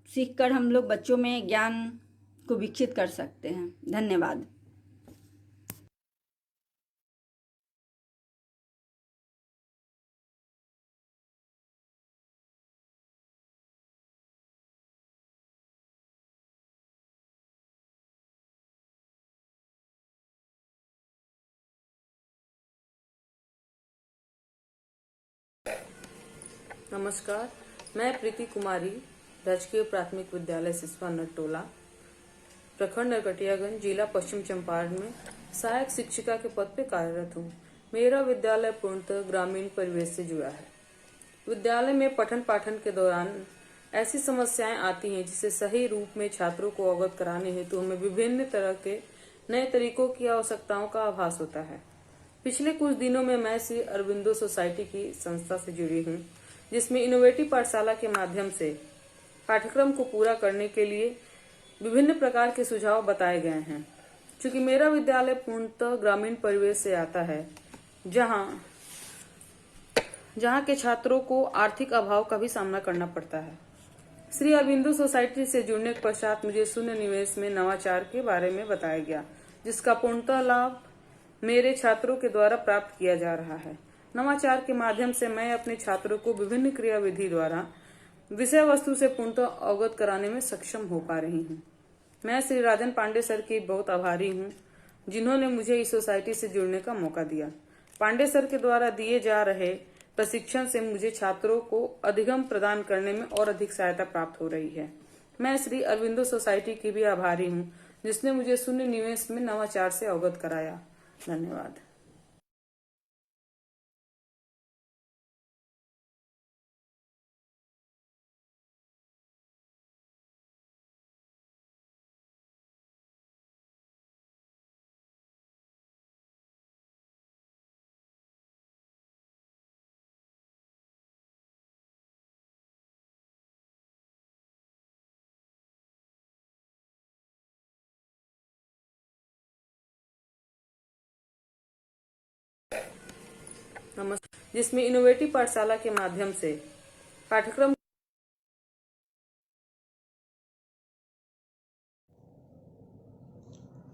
सीखकर हम लोग बच्चों में ज्ञान को विकसित कर सकते हैं। धन्यवाद। नमस्कार, मैं प्रीति कुमारी राजकीय प्राथमिक विद्यालय सिसवा नटोला प्रखंड नरकटियागंज जिला पश्चिम चंपारण में सहायक शिक्षिका के पद पर कार्यरत हूँ। मेरा विद्यालय पूर्णतः ग्रामीण परिवेश से जुड़ा है। विद्यालय में पठन पाठन के दौरान ऐसी समस्याएं आती हैं जिसे सही रूप में छात्रों को अवगत कराने हेतु हमें विभिन्न तरह के नए तरीकों की आवश्यकताओं का आभास होता है। पिछले कुछ दिनों में मैं श्री अरविंदो सोसाइटी की संस्था से जुड़ी हूँ, जिसमें इनोवेटिव पाठशाला के माध्यम से पाठ्यक्रम को पूरा करने के लिए विभिन्न प्रकार के सुझाव बताए गए हैं। चूंकि मेरा विद्यालय पूर्णतः ग्रामीण परिवेश से आता है, जहां के छात्रों को आर्थिक अभाव का भी सामना करना पड़ता है। श्री अरविंदो सोसाइटी से जुड़ने के पश्चात मुझे शून्य निवेश में नवाचार के बारे में बताया गया, जिसका पूर्णतः लाभ मेरे छात्रों के द्वारा प्राप्त किया जा रहा है। नवाचार के माध्यम से मैं अपने छात्रों को विभिन्न क्रियाविधि द्वारा विषय वस्तु से पूर्णतः अवगत कराने में सक्षम हो पा रही हूँ। मैं श्री राजन पांडे सर की बहुत आभारी हूँ, जिन्होंने मुझे इस सोसाइटी से जुड़ने का मौका दिया। पांडे सर के द्वारा दिए जा रहे प्रशिक्षण से मुझे छात्रों को अधिगम प्रदान करने में और अधिक सहायता प्राप्त हो रही है। मैं श्री अरविंदो सोसाइटी की भी आभारी हूँ, जिसने मुझे शून्य निवेश में नवाचार से अवगत कराया। धन्यवाद। जिसमें इनोवेटिव पाठशाला के माध्यम से पाठ्यक्रम।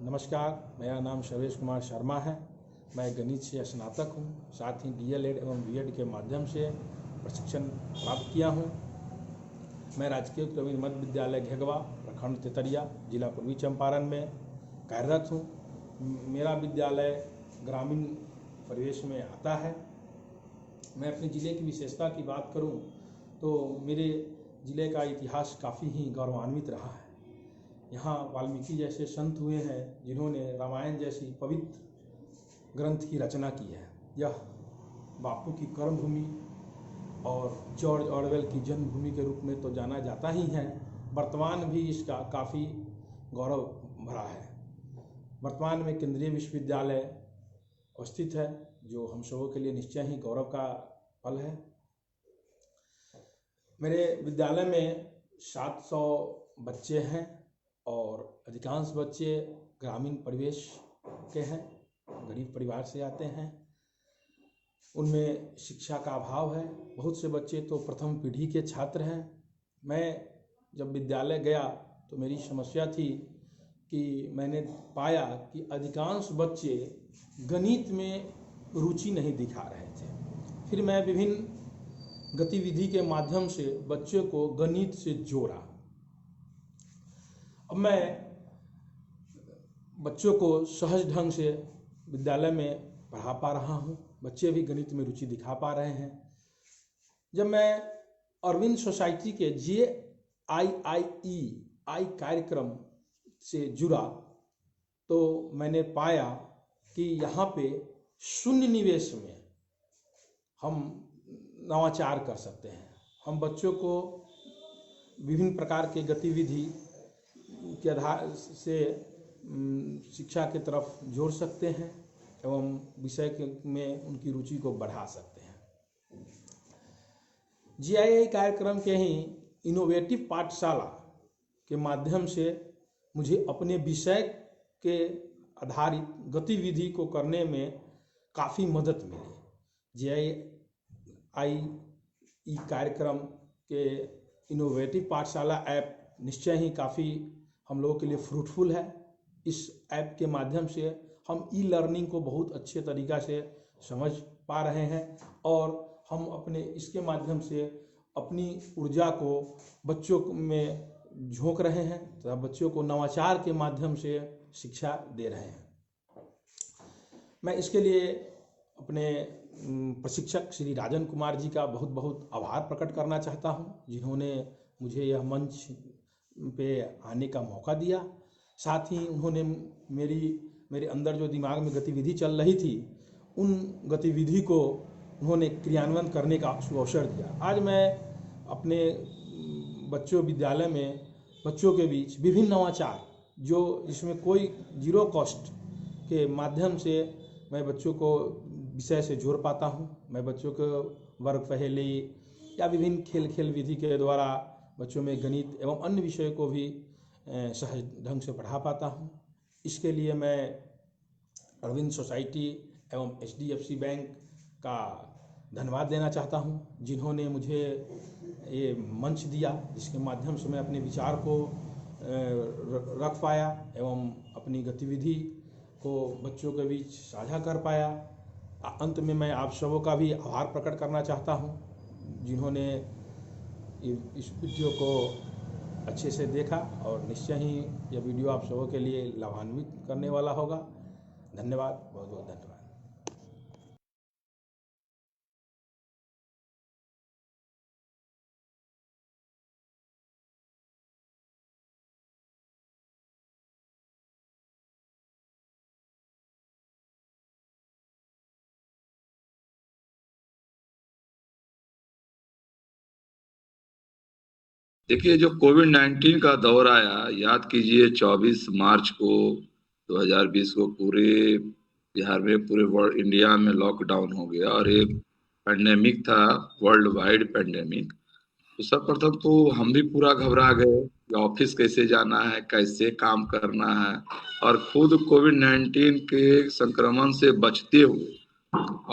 नमस्कार, मेरा नाम सर्वेश कुमार शर्मा है। मैं गणित से स्नातक हूँ, साथ ही DLED एवं BEd के माध्यम से प्रशिक्षण प्राप्त किया हूँ। मैं राजकीय ग्रामीण मध्य विद्यालय घेगवा, प्रखंड तेतरिया, जिला पूर्वी चंपारण में कार्यरत हूँ। मेरा विद्यालय ग्रामीण परिवेश में आता है। मैं अपने ज़िले की विशेषता की बात करूं तो मेरे ज़िले का इतिहास काफ़ी ही गौरवान्वित रहा है। यहाँ वाल्मीकि जैसे संत हुए हैं जिन्होंने रामायण जैसी पवित्र ग्रंथ की रचना की है। यह बापू की कर्मभूमि और जॉर्ज ऑरवेल की जन्मभूमि के रूप में तो जाना जाता ही है, वर्तमान भी इसका काफ़ी गौरव भरा है। वर्तमान में केंद्रीय विश्वविद्यालय अवस्थित है जो हम सबों के लिए निश्चय ही गौरव का पल है। मेरे विद्यालय में 700 बच्चे हैं और अधिकांश बच्चे ग्रामीण परिवेश के हैं, गरीब परिवार से आते हैं। उनमें शिक्षा का अभाव है। बहुत से बच्चे तो प्रथम पीढ़ी के छात्र हैं। मैं जब विद्यालय गया तो मेरी समस्या थी कि मैंने पाया कि अधिकांश बच्चे गणित में रुचि नहीं दिखा रहे थे। फिर मैं विभिन्न गतिविधि के माध्यम से बच्चों को गणित से जोड़ा। अब मैं बच्चों को सहज ढंग से विद्यालय में पढ़ा पा रहा हूँ। बच्चे भी गणित में रुचि दिखा पा रहे हैं। जब मैं अरविंद सोसाइटी के JIIE कार्यक्रम से जुड़ा तो मैंने पाया कि यहाँ पे शून्य निवेश में हम नवाचार कर सकते हैं। हम बच्चों को विभिन्न प्रकार के गतिविधि के आधार से शिक्षा की तरफ जोड़ सकते हैं एवं विषय में उनकी रुचि को बढ़ा सकते हैं। JII कार्यक्रम के ही इनोवेटिव पाठशाला के माध्यम से मुझे अपने विषय के आधारित गतिविधि को करने में काफ़ी मदद मिली। JII कार्यक्रम के इनोवेटिव पाठशाला ऐप निश्चय ही काफ़ी हम लोगों के लिए फ्रूटफुल है। इस ऐप के माध्यम से हम ई-लर्निंग को बहुत अच्छे तरीक़ा से समझ पा रहे हैं और हम अपने इसके माध्यम से अपनी ऊर्जा को बच्चों में झोंक रहे हैं तथा बच्चों को नवाचार के माध्यम से शिक्षा दे रहे हैं। मैं इसके लिए अपने प्रशिक्षक श्री राजन कुमार जी का बहुत बहुत आभार प्रकट करना चाहता हूं, जिन्होंने मुझे यह मंच पे आने का मौका दिया। साथ ही उन्होंने मेरे अंदर जो दिमाग में गतिविधि चल रही थी उन गतिविधि को उन्होंने क्रियान्वयन करने का अवसर दिया। आज मैं अपने विद्यालय में बच्चों के बीच विभिन्न नवाचार जो जिसमें कोई जीरो कॉस्ट के माध्यम से मैं बच्चों को विषय से जोड़ पाता हूं। मैं बच्चों को वर्ग पहेली या विभिन्न खेल विधि के द्वारा बच्चों में गणित एवं अन्य विषयों को भी सहज ढंग से पढ़ा पाता हूं। इसके लिए मैं अरविंद सोसाइटी एवं HDFC बैंक का धन्यवाद देना चाहता हूं, जिन्होंने मुझे ये मंच दिया जिसके माध्यम से मैं अपने विचार को रख पाया एवं अपनी गतिविधि को बच्चों के बीच साझा कर पाया। अंत में मैं आप सबों का भी आभार प्रकट करना चाहता हूं, जिन्होंने इस वीडियो को अच्छे से देखा और निश्चय ही यह वीडियो आप सबों के लिए लाभान्वित करने वाला होगा। धन्यवाद, बहुत बहुत धन्यवाद। देखिए, जो कोविड-19 का दौर आया, याद कीजिए 24 मार्च को 2020 को पूरे बिहार में, पूरे वर्ल्ड इंडिया में लॉकडाउन हो गया और एक पैंडेमिक था, वर्ल्ड वाइड पैंडेमिक। तो सर्वप्रथम तो हम भी पूरा घबरा गए कि ऑफिस कैसे जाना है, कैसे काम करना है, और खुद कोविड-19 के संक्रमण से बचते हुए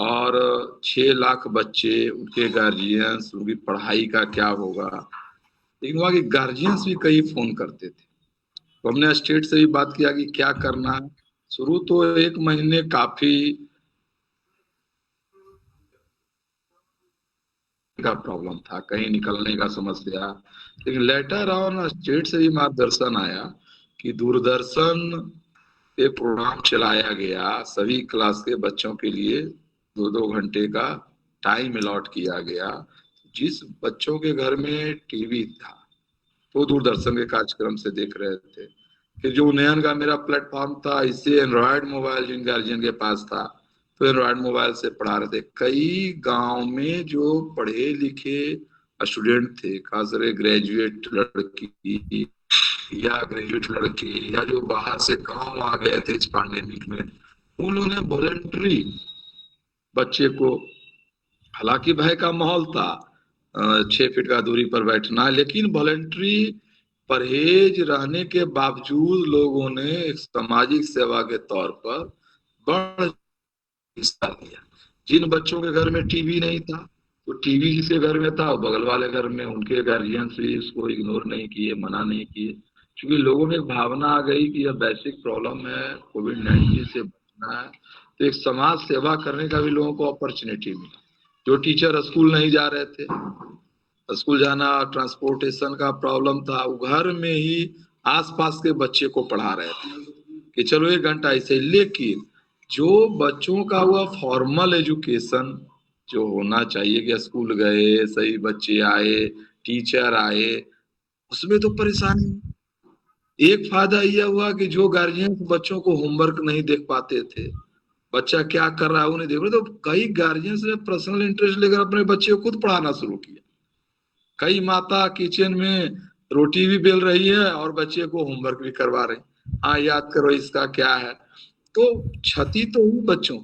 और 6 लाख बच्चे, उनके गार्जियंस, उनकी पढ़ाई का क्या होगा। लेकिन वहाँ के गार्जियंस भी कई फोन करते थे, तो हमने स्टेट से भी बात किया कि क्या करना है। शुरू तो 1 महीने काफी का प्रॉब्लम था, कहीं निकलने का समस्या। लेकिन लेटर ऑन स्टेट से भी मार्गदर्शन आया कि दूरदर्शन पे प्रोग्राम चलाया गया, सभी क्लास के बच्चों के लिए 2-2 घंटे का टाइम अलॉट किया गया। जिस बच्चों के घर में टीवी था वो दूरदर्शन के कार्यक्रम से देख रहे थे। फिर जो उन्नयन का मेरा प्लेटफॉर्म था, इससे एंड्रॉयड मोबाइल जिन गार्जियन के पास था तो एंड्रॉयड मोबाइल से पढ़ा रहे थे। कई गांव में जो पढ़े लिखे स्टूडेंट थे, खासकर ग्रेजुएट लड़की या ग्रेजुएट लड़के या जो बाहर से गांव आ गए थे इस पैंडेमिक में, उन्होंने वॉलंटरी बच्चे को, हालांकि भय का माहौल था, 6 फीट का दूरी पर बैठना, लेकिन वॉलंटरी परहेज रहने के बावजूद लोगों ने एक सामाजिक सेवा के तौर पर बड़ा हिस्सा लिया। जिन बच्चों के घर में टीवी नहीं था तो टीवी जिसके घर में था बगल वाले घर में, उनके गार्जियन भी इसको इग्नोर नहीं किए, मना नहीं किए, क्योंकि लोगों में एक भावना आ गई कि यह बेसिक प्रॉब्लम है, कोविड-19 से बचना है। तो एक समाज सेवा करने का भी लोगों को अपॉर्चुनिटी मिला। जो टीचर स्कूल नहीं जा रहे थे, स्कूल जाना ट्रांसपोर्टेशन का प्रॉब्लम था, वो घर में ही आसपास के बच्चे को पढ़ा रहे थे कि चलो 1 घंटा ऐसे। लेकिन जो बच्चों का हुआ फॉर्मल एजुकेशन जो होना चाहिए कि स्कूल गए, सही बच्चे आए, टीचर आए, उसमें तो परेशानी। एक फायदा यह हुआ कि जो गार्जियन बच्चों को होमवर्क नहीं देख पाते थे, बच्चा क्या कर रहा है वो नहीं देख रहे, तो कई गार्जियन ने पर्सनल इंटरेस्ट लेकर अपने बच्चे को खुद पढ़ाना शुरू किया। कई माता किचन में रोटी भी बेल रही है और बच्चे को होमवर्क भी करवा रहे, हाँ याद करो इसका क्या है। तो क्षति तो हुई बच्चों,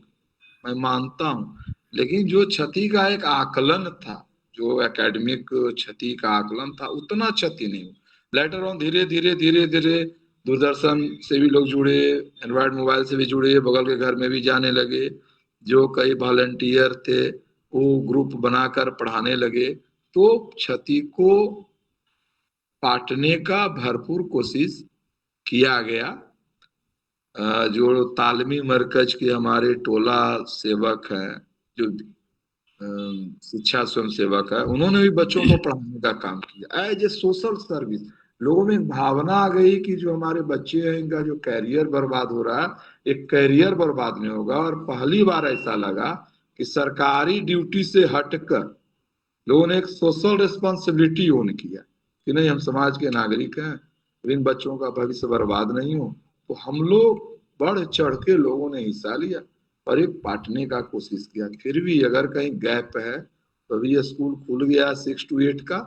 मैं मानता हूँ, लेकिन जो क्षति का एक आकलन था, जो एकेडमिक क्षति का आकलन था, उतना क्षति नहीं हुआ। लेटर ऑन धीरे धीरे दूरदर्शन से भी लोग जुड़े, एंड्रॉयड मोबाइल से भी जुड़े, बगल के घर में भी जाने लगे। जो कई वॉलंटियर थे वो ग्रुप बनाकर पढ़ाने लगे, तो क्षति को पाटने का भरपूर कोशिश किया गया। जो तालमी मरकज के हमारे टोला सेवक हैं, जो शिक्षा स्वयं सेवक है, उन्होंने भी बच्चों को पढ़ाने का काम किया एज ए सोशल सर्विस। लोगों में भावना आ गई कि जो हमारे बच्चे हैं इनका जो कैरियर बर्बाद हो रहा है, एक कैरियर बर्बाद नहीं होगा। और पहली बार ऐसा लगा कि सरकारी ड्यूटी से हटकर लोगों ने एक सोशल रिस्पॉन्सिबिलिटी ओन किया कि नहीं, हम समाज के नागरिक हैं, इन बच्चों का भविष्य बर्बाद नहीं हो। तो हम लोग बढ़ चढ़ के लोगों ने हिस्सा लिया और एक बांटने का कोशिश किया। फिर भी अगर कहीं गैप है तो अभी ये स्कूल खुल गया 6 to 8 का,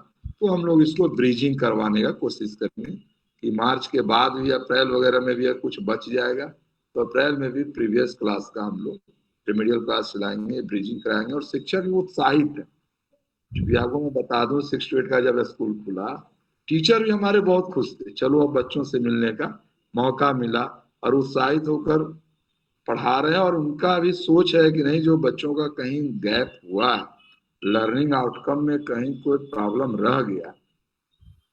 तो हम लोग इसको ब्रिजिंग करवाने का कोशिश करेंगे कि मार्च के बाद भी, अप्रैल वगैरह में भी कुछ बच जाएगा तो अप्रैल में भी प्रीवियस क्लास का हम लोग रेमेडियल क्लास चलाएंगे, ब्रिजिंग कराएंगे। और शिक्षक भी उत्साहित है, क्योंकि आपको मैं बता दूं 6 to 8 का जब स्कूल खुला, टीचर भी हमारे बहुत खुश थे, चलो अब बच्चों से मिलने का मौका मिला, और उत्साहित होकर पढ़ा रहे हैं। और उनका भी सोच है कि नहीं, जो बच्चों का कहीं गैप हुआ, लर्निंग आउटकम में कहीं कोई प्रॉब्लम रह गया,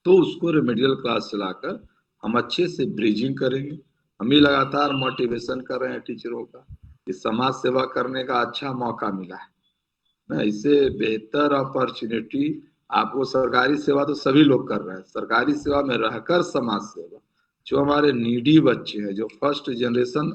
तो उसको रेमेडियल क्लास चलाकर हम अच्छे से ब्रिजिंग करेंगे। हम ही लगातार मोटिवेशन कर रहे हैं टीचरों का कि समाज सेवा करने का अच्छा मौका मिला है ना, इससे बेहतर अपॉर्चुनिटी आपको। सरकारी सेवा तो सभी लोग कर रहे हैं, सरकारी सेवा में रहकर समाज सेवा, जो हमारे नीडी बच्चे हैं, जो फर्स्ट जनरेशन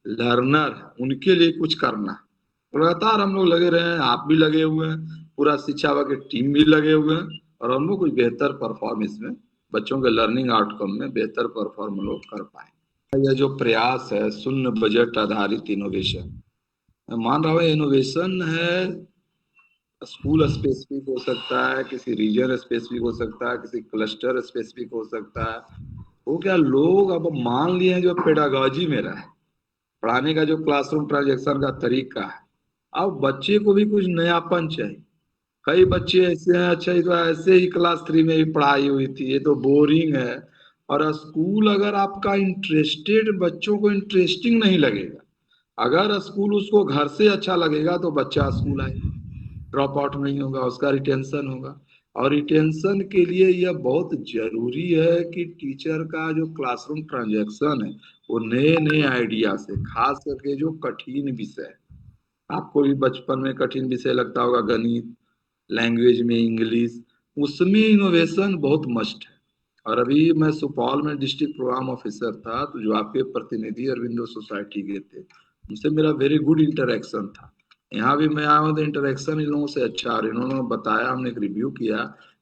लर्नर है, उनके लिए कुछ करना है। लगातार हम लोग लगे रहे हैं, आप भी लगे हुए हैं, पूरा शिक्षा विभाग की टीम भी लगे हुए हैं, और हम लोग कुछ बेहतर परफॉर्मेंस में, बच्चों के लर्निंग आउटकम में बेहतर परफॉर्म लोग कर पाए। यह जो प्रयास है शून्य बजट आधारित इनोवेशन, मैं मान रहा हूँ इनोवेशन है, स्कूल स्पेसिफिक हो सकता है, किसी रीजन स्पेसिफिक हो सकता है, किसी क्लस्टर स्पेसिफिक हो सकता है। वो क्या लोग अब मान लिए हैं जो पेडागॉजी में रहे, पढ़ाने का जो क्लासरूम ट्रांजैक्शन का तरीका है, अब बच्चे को भी कुछ नयापन चाहिए। कई बच्चे ऐसे हैं, अच्छा ये तो ऐसे ही क्लास 3 में भी पढ़ाई हुई थी, ये तो बोरिंग है। और स्कूल अगर आपका इंटरेस्टेड, बच्चों को इंटरेस्टिंग नहीं लगेगा, अगर स्कूल उसको घर से अच्छा लगेगा तो बच्चा स्कूल आएगा, ड्रॉप आउट नहीं होगा, उसका रिटेंशन होगा। और रिटेंशन के लिए यह बहुत जरूरी है कि टीचर का जो क्लासरूम ट्रांजैक्शन है वो नए नए आइडिया से, खास करके जो कठिन विषय, आपको भी बचपन में कठिन विषय लगता होगा, गणित, लैंग्वेज में इंग्लिश, उसमें इनोवेशन बहुत मस्ट है। और अभी मैं सुपौल में डिस्ट्रिक्ट प्रोग्राम ऑफिसर था, तो जो आपके प्रतिनिधि अरविंदो सोसाइटी के थे, उनसे मेरा वेरी गुड इंटरेक्शन था। यहाँ भी मैं आया हूँ तो इंटरेक्शन इन लोगों से अच्छा, और इन्होंने बताया, हमने एक रिव्यू किया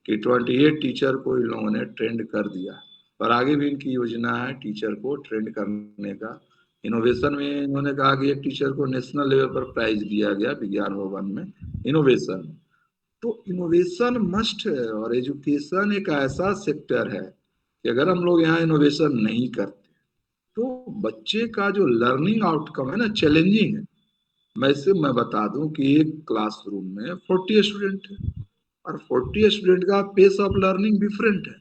कि 28 टीचर को इन लोगों ने ट्रेंड कर दिया, पर आगे भी इनकी योजना है टीचर को ट्रेंड करने का। इनोवेशन में इन्होंने कहा कि एक टीचर को नेशनल लेवल पर प्राइज दिया गया विज्ञान भवन में इनोवेशन। तो इनोवेशन मस्ट है, और एजुकेशन एक ऐसा सेक्टर है कि अगर हम लोग यहाँ इनोवेशन नहीं करते तो बच्चे का जो लर्निंग आउटकम है ना, चैलेंजिंग है। मैं बता दूं कि एक क्लासरूम में 40 स्टूडेंट है, और 40 स्टूडेंट का पेस ऑफ लर्निंग डिफरेंट है।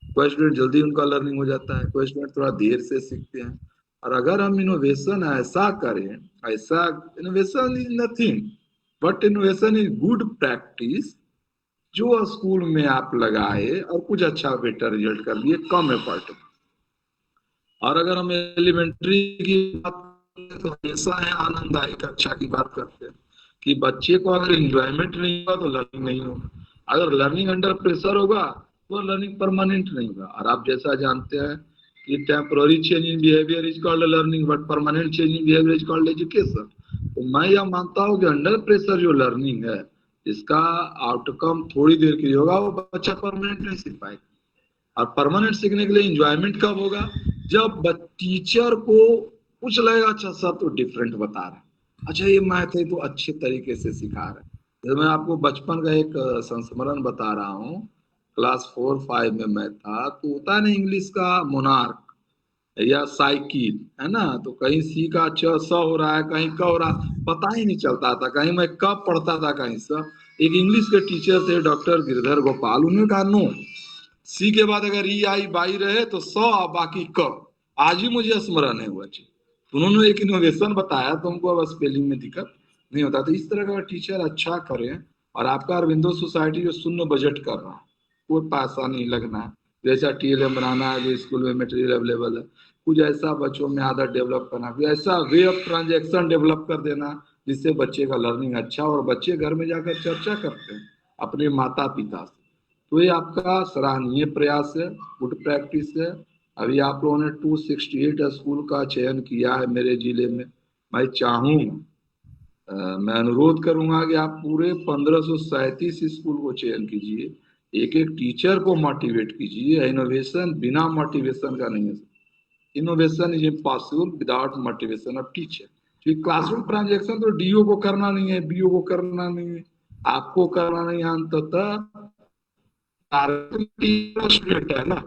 कोई स्टूडेंट जल्दी उनका लर्निंग हो जाता है, कोई स्टूडेंट थोड़ा देर से सीखते हैं। और अगर हम इनोवेशन ऐसा करें, ऐसा innovation is nothing but innovation is good practice, जो स्कूल में आप लगाए और कुछ अच्छा बेटर रिजल्ट कर लिए कम एफर्ट में। और अगर हम एलिमेंट्री की बात करें तो हमेशा है आनंददायक अच्छा की बात करते हैं कि बच्चे को अगर एंजॉयमेंट नहीं होगा तो लर्निंग नहीं होगा। अगर लर्निंग अंडर प्रेशर होगा तो लर्निंग परमानेंट नहीं होगा। और आप जैसा जानते हैं कि temporary change in behaviour is called learning, but permanent change in behaviour is called education. तो मैं यह मानता हूँ कि अंडर प्रेशर जो लर्निंग है, इसका आउटकम थोड़ी देर के लिए होगा, वो बच्चा परमानेंट नहीं सीख पाएगा। और परमानेंट सीखने के लिए एंजॉयमेंट कब होगा? जब टीचर को कुछ लगेगा अच्छा सर तो डिफरेंट बता रहा है, अच्छा ये मैथ है तो अच्छे तरीके से सिखा रहा है। जैसे मैं आपको बचपन का एक संस्मरण बता रहा हूँ, क्लास 4-5 में मैं था, तो होता है ना इंग्लिश का मोनार्क या साइकिल, है ना, तो कहीं सी का च स हो रहा है, कहीं क हो रहा, पता ही नहीं चलता था, कहीं मैं कब पढ़ता था कहीं स। एक इंग्लिश के टीचर थे डॉक्टर गिरधर गोपाल, उन्होंने कहा नो, सी के बाद अगर ई आई बाई रहे तो स और बाकी क। आज ही मुझे स्मरण है हुआ चीज। उन्होंने एक इनोवेशन बताया, तुमको अब स्पेलिंग में दिक्कत नहीं होता। तो इस तरह का टीचर अच्छा करें। और आपका अरविंदो सोसाइटी जो शून्य बजट कर रहा है, कोई पैसा नहीं लगना है, जैसा TLM बनाना है, जो स्कूल में मटेरियल अवेलेबल है, कुछ ऐसा बच्चों में आदत डेवलप करना, कुछ ऐसा वे ऑफ ट्रांजेक्शन डेवलप कर देना जिससे बच्चे का लर्निंग अच्छा, और बच्चे घर में जाकर चर्चा करते हैं अपने माता पिता से। तो ये आपका सराहनीय प्रयास है, गुड प्रैक्टिस है। अभी आप लोगों ने 268 स्कूल का चयन किया है मेरे जिले में। मैं चाहूँगा, मैं अनुरोध करूंगा कि आप पूरे 1537 स्कूल को चयन कीजिए, एक एक टीचर को मोटिवेट कीजिए। इनोवेशन बिना मोटिवेशन का नहीं है। Innovation is impossible without motivation of teacher. क्योंकि क्लासरूम ट्रांजेक्शन तो DO को करना नहीं है, BO को करना नहीं है, आपको करना नहीं है, अंततः स्टूडेंट है ना,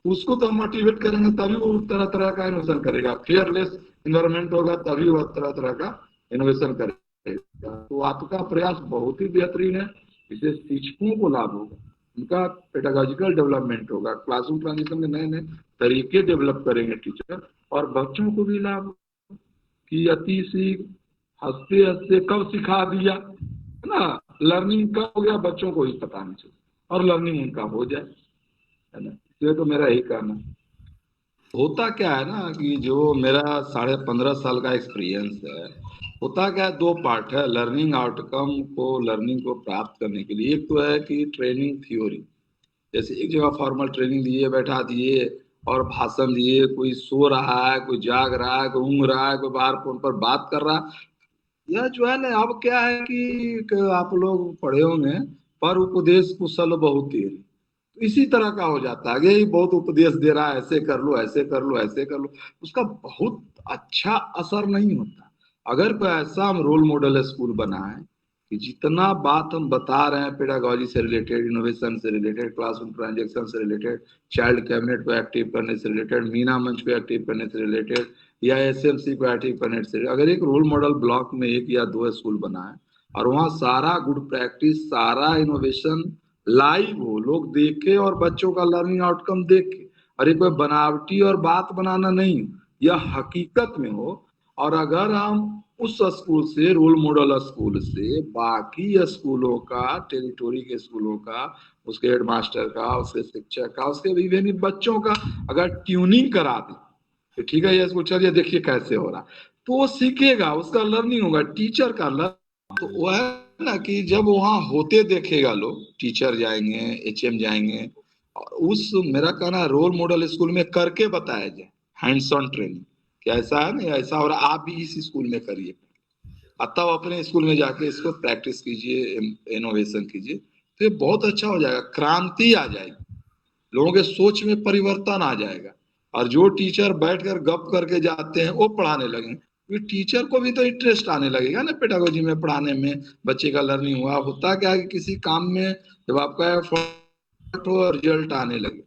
उसको तो हम मोटिवेट करेंगे तभी वो तरह तरह का इनोवेशन करेगा। फेयरलेस इन्वायरमेंट होगा तभी वो तरह तरह का इनोवेशन करेगा। तो आपका प्रयास बहुत ही बेहतरीन है, इससे शिक्षकों को लाभ होगा, उनका पेडागॉजिकल डेवलपमेंट होगा, क्लासरूम ट्रांजिशन के नए नए तरीके डेवलप करेंगे टीचर, और बच्चों को भी लाभ कि अति सीख हंसते हंसते कब सिखा दिया, है ना, लर्निंग कब हो गया बच्चों को ही पता नहीं चलता, और लर्निंग उनका हो जाए, है ना। इसलिए तो मेरा यही कहना होता क्या है ना कि जो मेरा 15.5 साल का एक्सपीरियंस है, होता क्या है, 2 पार्ट है लर्निंग आउटकम को, लर्निंग को प्राप्त करने के लिए। एक तो है कि ट्रेनिंग थ्योरी, जैसे एक जगह फॉर्मल ट्रेनिंग दिए, बैठा दिए और भाषण दिए, कोई सो रहा है, कोई जाग रहा है, कोई ऊँघ रहा है, कोई बाहर फोन पर बात कर रहा है। यह जो है ना, अब क्या है कि आप लोग पढ़े होंगे, पर उपदेश कुशल बहुतेरी, तो इसी तरह का हो जाता है। यही बहुत उपदेश दे रहा है, ऐसे कर लो, ऐसे कर लो, ऐसे कर लो, उसका बहुत अच्छा असर नहीं होता। अगर कोई ऐसा हम रोल मॉडल स्कूल बनाए कि जितना बात हम बता रहे हैं पेडागॉजी से रिलेटेड, इनोवेशन से रिलेटेड, क्लासरूम ट्रांजेक्शन से रिलेटेड, चाइल्ड कैबिनेट को एक्टिव करने से रिलेटेड, मीना मंच को एक्टिव करने से रिलेटेड, या SMC को एक्टिव करने से, अगर एक रोल मॉडल ब्लॉक में 1 या 2 स्कूल बनाए और वहाँ सारा गुड प्रैक्टिस, सारा इनोवेशन लाइव हो, लोग देखे और बच्चों का लर्निंग आउटकम देखे, अरे कोई बनावटी और बात बनाना नहीं, यह हकीकत में हो। और अगर हम उस स्कूल से, रोल मॉडल स्कूल से, बाकी स्कूलों का, टेरिटोरी के स्कूलों का, उसके हेडमास्टर का, उसके शिक्षक का, उसके विभिन्न बच्चों का अगर ट्यूनिंग करा दें तो ठीक है, ये स्कूल चलिए देखिए कैसे हो रहा, तो वो सीखेगा, उसका लर्निंग होगा, टीचर का लर्निंग। तो वह ना कि जब वहाँ होते देखेगा लोग, टीचर जाएंगे, एचएम जाएंगे, और उस मेरा कहना रोल मॉडल स्कूल में करके बताया जाए, हैंड्स ऑन ट्रेनिंग कि ऐसा है नहीं ऐसा, और आप भी इस स्कूल में करिए, तब अपने स्कूल में जाके इसको प्रैक्टिस कीजिए, इनोवेशन कीजिए, तो ये बहुत अच्छा हो जाएगा, क्रांति आ जाएगी, लोगों के सोच में परिवर्तन आ जाएगा। और जो टीचर बैठकर गप करके जाते हैं वो पढ़ाने लगेंगे, क्योंकि टीचर को भी तो इंटरेस्ट आने लगेगा ना पेडागोजी में, पढ़ाने में, बच्चे का लर्निंग हुआ। होता क्या है कि किसी काम में जब आपका एफर्ट हो और रिजल्ट आने लगे,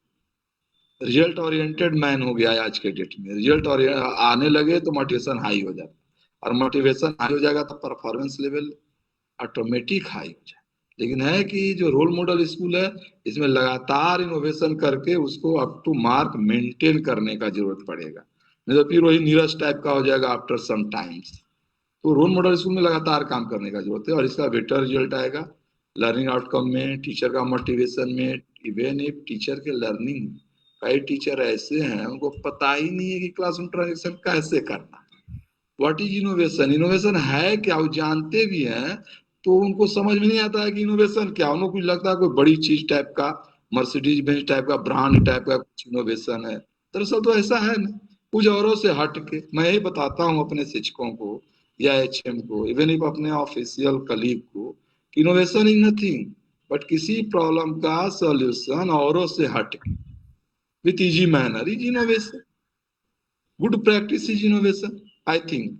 रिजल्ट ओरिएंटेड मैन हो गया है आज के डेट में, रिजल्ट आने लगे तो मोटिवेशन हाई हो जाता है, और मोटिवेशन हाई हो जाएगा तो परफॉर्मेंस लेवल ऑटोमेटिक हाई हो जाए। लेकिन है कि जो रोल मॉडल स्कूल है इसमें लगातार इनोवेशन करके उसको अप टू मार्क मेंटेन करने का जरूरत पड़ेगा, नहीं तो फिर वही नीरस टाइप का हो जाएगा आफ्टर सम टाइम्स। तो रोल मॉडल स्कूल में लगातार काम करने का जरूरत है, और इसका बेटर रिजल्ट आएगा लर्निंग आउटकम में, टीचर का मोटिवेशन में। इवन एक टीचर के लर्निंग, कई टीचर ऐसे हैं उनको पता ही नहीं है कि क्लासरूम ट्रांजेक्शन कैसे करना, व्हाट इज इनोवेशन, इनोवेशन है क्या, वो जानते भी हैं तो उनको समझ में नहीं आता है कि इनोवेशन क्या, उनको कुछ लगता है कोई बड़ी चीज टाइप का, मर्सिडीज बेंज टाइप का, ब्रांड टाइप का कुछ इनोवेशन है। दरअसल तो ऐसा है ना, कुछ औरों से हट के। मैं यही बताता हूँ अपने शिक्षकों को या एचएम को, इवन इफ अपने ऑफिशियल कलीग को, कि इनोवेशन इज नथिंग बट किसी प्रॉब्लम का सॉल्यूशन औरों से हट के with easy manner is innovation, good practice is innovation. I think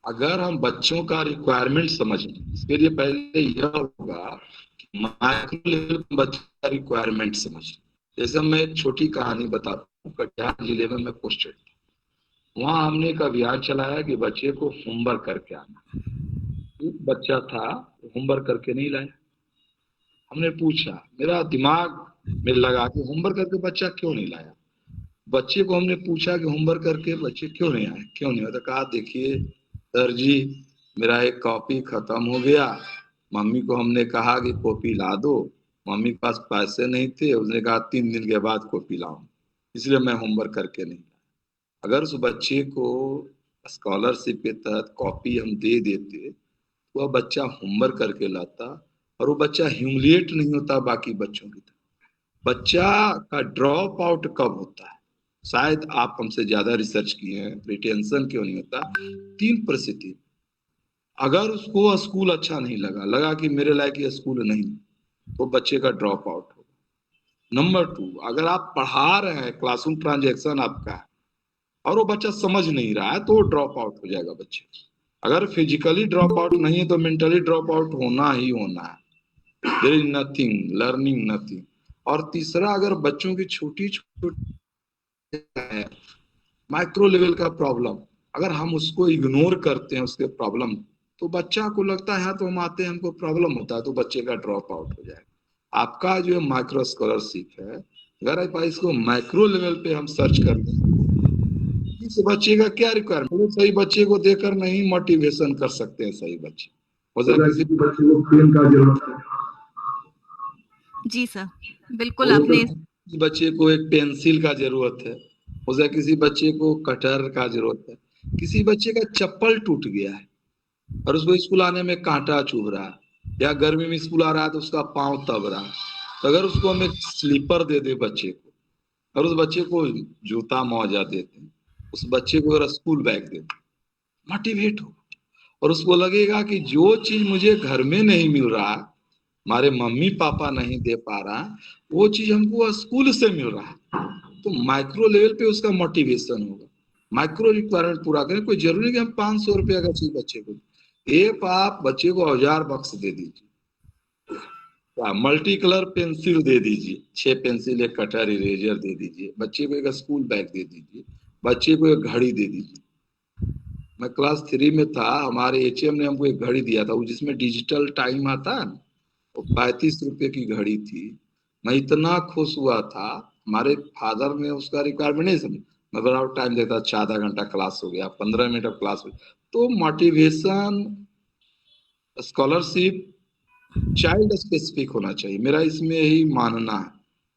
अगर हम बच्चों का रिक्वायरमेंट समझ लें, इसके लिए पहले यह होगा कि माइक्रो लेवल बच्चे का रिक्वायरमेंट समझ लें। जैसे मैं एक छोटी कहानी बताता हूँ, कटिहार जिले में मैं पोस्टेड था, वहाँ हमने एक अभियान चलाया कि बच्चे को होमवर्क करके आना। एक बच्चा था होमवर्क करके नहीं लाया, हमने पूछा, मेरा दिमाग में लगा कि होमवर्क करके बच्चा क्यों नहीं लाया। बच्चे को हमने पूछा कि होमवर्क करके बच्चे क्यों नहीं आए, क्यों नहीं आए, तो कहा देखिए सर जी मेरा एक कॉपी खत्म हो गया, मम्मी को हमने कहा कि कॉपी ला दो, मम्मी के पास पैसे नहीं थे, उसने कहा 3 दिन के बाद कॉपी लाऊं, इसलिए मैं होमवर्क करके नहीं लाया। अगर उस बच्चे को स्कॉलरशिप के तहत कॉपी हम दे देते तो वह बच्चा होमवर्क करके लाता, और वो बच्चा ह्यूमिलिएट नहीं होता बाकी बच्चों की तरह। बच्चा का ड्रॉप आउट कब होता है, शायद आप हमसे ज्यादा रिसर्च किए हैं, रिटेंशन क्यों नहीं होता, 3 परिस्थिति। अगर उसको स्कूल अच्छा नहीं लगा, लगा कि मेरे लायक ये स्कूल नहीं, तो बच्चे का ड्रॉप आउट होगा। नंबर 2, अगर आप पढ़ा रहे हैं, क्लासरूम ट्रांजेक्शन आपका है और वो बच्चा समझ नहीं रहा है, तो वो ड्रॉप आउट हो जाएगा बच्चे। अगर फिजिकली ड्रॉप आउट नहीं है तो मेंटली ड्रॉप आउट होना ही होना है, there is nothing learning nothing. और तीसरा, अगर बच्चों की छोटी छोटी माइक्रो लेवल का प्रॉब्लम, अगर हम उसको इग्नोर करते हैं उसके प्रॉब्लम, तो बच्चा को लगता है हाँ तो हम आते हैं हमको प्रॉब्लम होता है, तो बच्चे का ड्रॉप आउट हो जाएगा। आपका जो माइक्रो स्कॉलरशिप है, अगर आप इसको माइक्रो लेवल पे हम सर्च कर लें इस बच्चे का क्या रिक्वायरमेंट, सही बच्चे को देकर नहीं मोटिवेशन कर सकते हैं सही बच्चे। हो सकता किसी बच्चे को पेन का जरूरत है, जी सर, बिल्कुल आपने किसी बच्चे को एक पेंसिल का जरूरत है, हो सकता किसी बच्चे को कटर का जरूरत है, किसी बच्चे का चप्पल टूट गया है और उसको स्कूल आने में कांटा चुभ रहा है, या गर्मी में स्कूल आ रहा है तो उसका पाँव तब रहा है, तो अगर उसको हम एक स्लीपर दे दे बच्चे को, और उस बच्चे को जूता मोजा देते, उस बच्चे को अगर स्कूल बैग देते, मोटिवेट हो, और उसको लगेगा कि जो चीज मुझे घर में नहीं मिल रहा, हमारे मम्मी पापा नहीं दे पा रहा, वो चीज हमको स्कूल से मिल रहा है, तो माइक्रो लेवल पे उसका मोटिवेशन होगा। माइक्रो रिक्वायरमेंट पूरा करें, कोई जरूरी नहीं कि हम 500 रुपया का चीज बच्चे को, एक आप बच्चे को औजार बक्स दे दीजिए, मल्टी कलर पेंसिल दे दीजिए, 6 पेंसिल, एक कटर, इरेजर दे दीजिए, बच्चे को एक स्कूल बैग दे दीजिए, बच्चे को एक घड़ी दे दीजिए। मैं क्लास 3 में था, हमारे एचएम ने हमको एक घड़ी दिया था, वो जिसमें डिजिटल टाइम आता है, वो 35 रुपए की घड़ी थी। मैं इतना खुश हुआ था, हमारे फादर ने उसका रिक्वायरमेंट नहीं समझा, मैं बड़ा टाइम देता, 4 घंटा क्लास हो गया, 15 मिनट ऑफ क्लास हो गया। तो मोटिवेशन स्कॉलरशिप चाइल्ड स्पेसिफिक होना चाहिए, मेरा इसमें यही मानना है।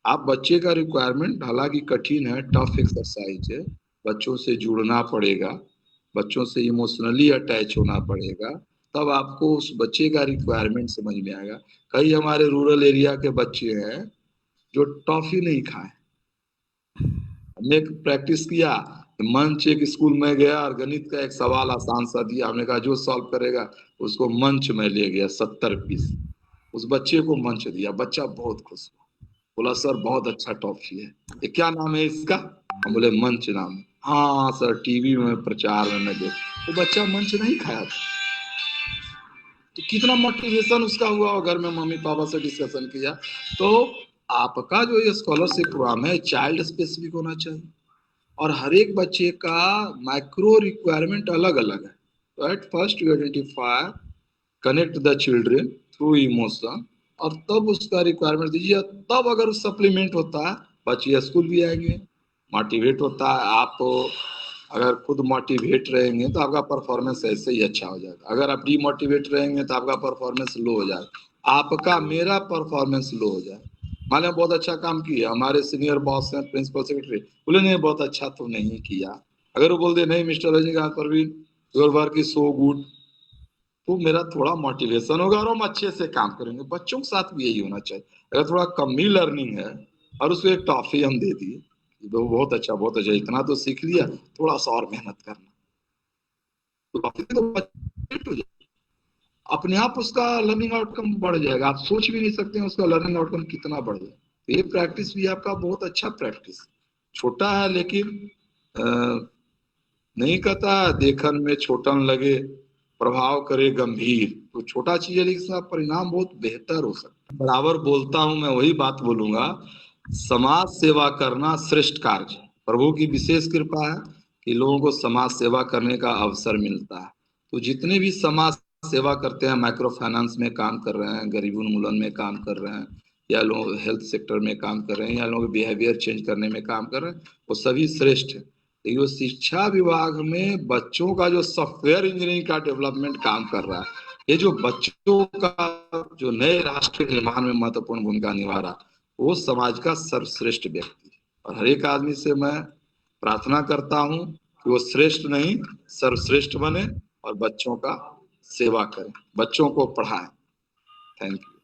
आप बच्चे का रिक्वायरमेंट, हालांकि कठिन है, टफ एक्सरसाइज है, बच्चों से जुड़ना पड़ेगा, बच्चों से इमोशनली अटैच होना पड़ेगा, तब आपको उस बच्चे का रिक्वायरमेंट समझ में आएगा। कई हमारे रूरल एरिया के बच्चे हैं जो टॉफी नहीं खाए। हमने एक प्रैक्टिस किया, मंच एक स्कूल में गया और गणित का एक सवाल आसान सा दिया, हमने कहा जो सॉल्व करेगा उसको मंच में ले गया 70 पीस, उस बच्चे को मंच दिया, बच्चा बहुत खुश हुआ, बोला सर बहुत अच्छा टॉफी है, ये क्या नाम है इसका? हम बोले मंच नाम है। हाँ सर टीवी में प्रचार में देख, वो बच्चा मंच नहीं खाया था, तो कितना मोटिवेशन उसका हुआ और घर में मम्मी पापा से डिस्कशन किया। तो आपका जो ये स्कॉलरशिप प्रोग्राम है चाइल्ड स्पेसिफिक होना चाहिए और हर एक बच्चे का माइक्रो रिक्वायरमेंट अलग अलग है। तो at first you identify, connect the children through emotion और तब उसका रिक्वायरमेंट दीजिए। तब अगर सप्लीमेंट होता है बच्चे स्कूल भी आएंगे, मोटिवेट होता है। आप अगर खुद मोटिवेट रहेंगे तो आपका परफॉर्मेंस ऐसे ही अच्छा हो जाएगा। अगर आप डीमोटिवेट रहेंगे तो आपका परफॉर्मेंस लो हो जाएगा, आपका मेरा परफॉर्मेंस लो हो जाएगा। मान लिया बहुत अच्छा काम किया, हमारे सीनियर बॉस हैं प्रिंसिपल सेक्रेटरी, बोले नहीं बहुत अच्छा तो नहीं किया, अगर वो बोल दे नहीं mister Rajinikanth Parveen your work is so good, तो मेरा थोड़ा मोटिवेशन होगा और हम अच्छे से काम करेंगे। बच्चों के साथ भी यही होना चाहिए। अगर थोड़ा कम ही लर्निंग है और उसको एक टॉफी हम दे दिए, तो बहुत अच्छा इतना तो सीख लिया, थोड़ा सा और मेहनत करना, तो हो जाए अपने आप उसका लर्निंग आउटकम बढ़ जाएगा। आप सोच भी नहीं सकते हैं उसका लर्निंग आउटकम कितना बढ़ जाए। तो ये प्रैक्टिस भी आपका बहुत अच्छा प्रैक्टिस, छोटा है लेकिन नहीं कहता देखन में छोटन लगे प्रभाव करे गंभीर, तो छोटा चीज है लेकिन इसका परिणाम बहुत बेहतर हो सकता है। बराबर बोलता हूं मैं, वही बात बोलूंगा, समाज सेवा करना श्रेष्ठ कार्य। प्रभु की विशेष कृपा है कि लोगों को समाज सेवा करने का अवसर मिलता है। तो जितने भी समाज सेवा करते हैं, माइक्रो फाइनेंस में काम कर रहे हैं, गरीब उन्मूलन में काम कर रहे हैं, या लोग हेल्थ सेक्टर में काम कर रहे हैं, या लोग बिहेवियर चेंज करने में काम कर रहे हैं, वो सभी श्रेष्ठ है। लेकिन शिक्षा विभाग में बच्चों का जो सॉफ्टवेयर इंजीनियरिंग का डेवलपमेंट काम कर रहा है, ये जो बच्चों का जो नए राष्ट्र निर्माण में महत्वपूर्ण भूमिका निभा रहा, वो समाज का सर्वश्रेष्ठ व्यक्ति। और हर एक आदमी से मैं प्रार्थना करता हूँ कि वो श्रेष्ठ नहीं सर्वश्रेष्ठ बने और बच्चों का सेवा करें, बच्चों को पढ़ाएं। Thank you.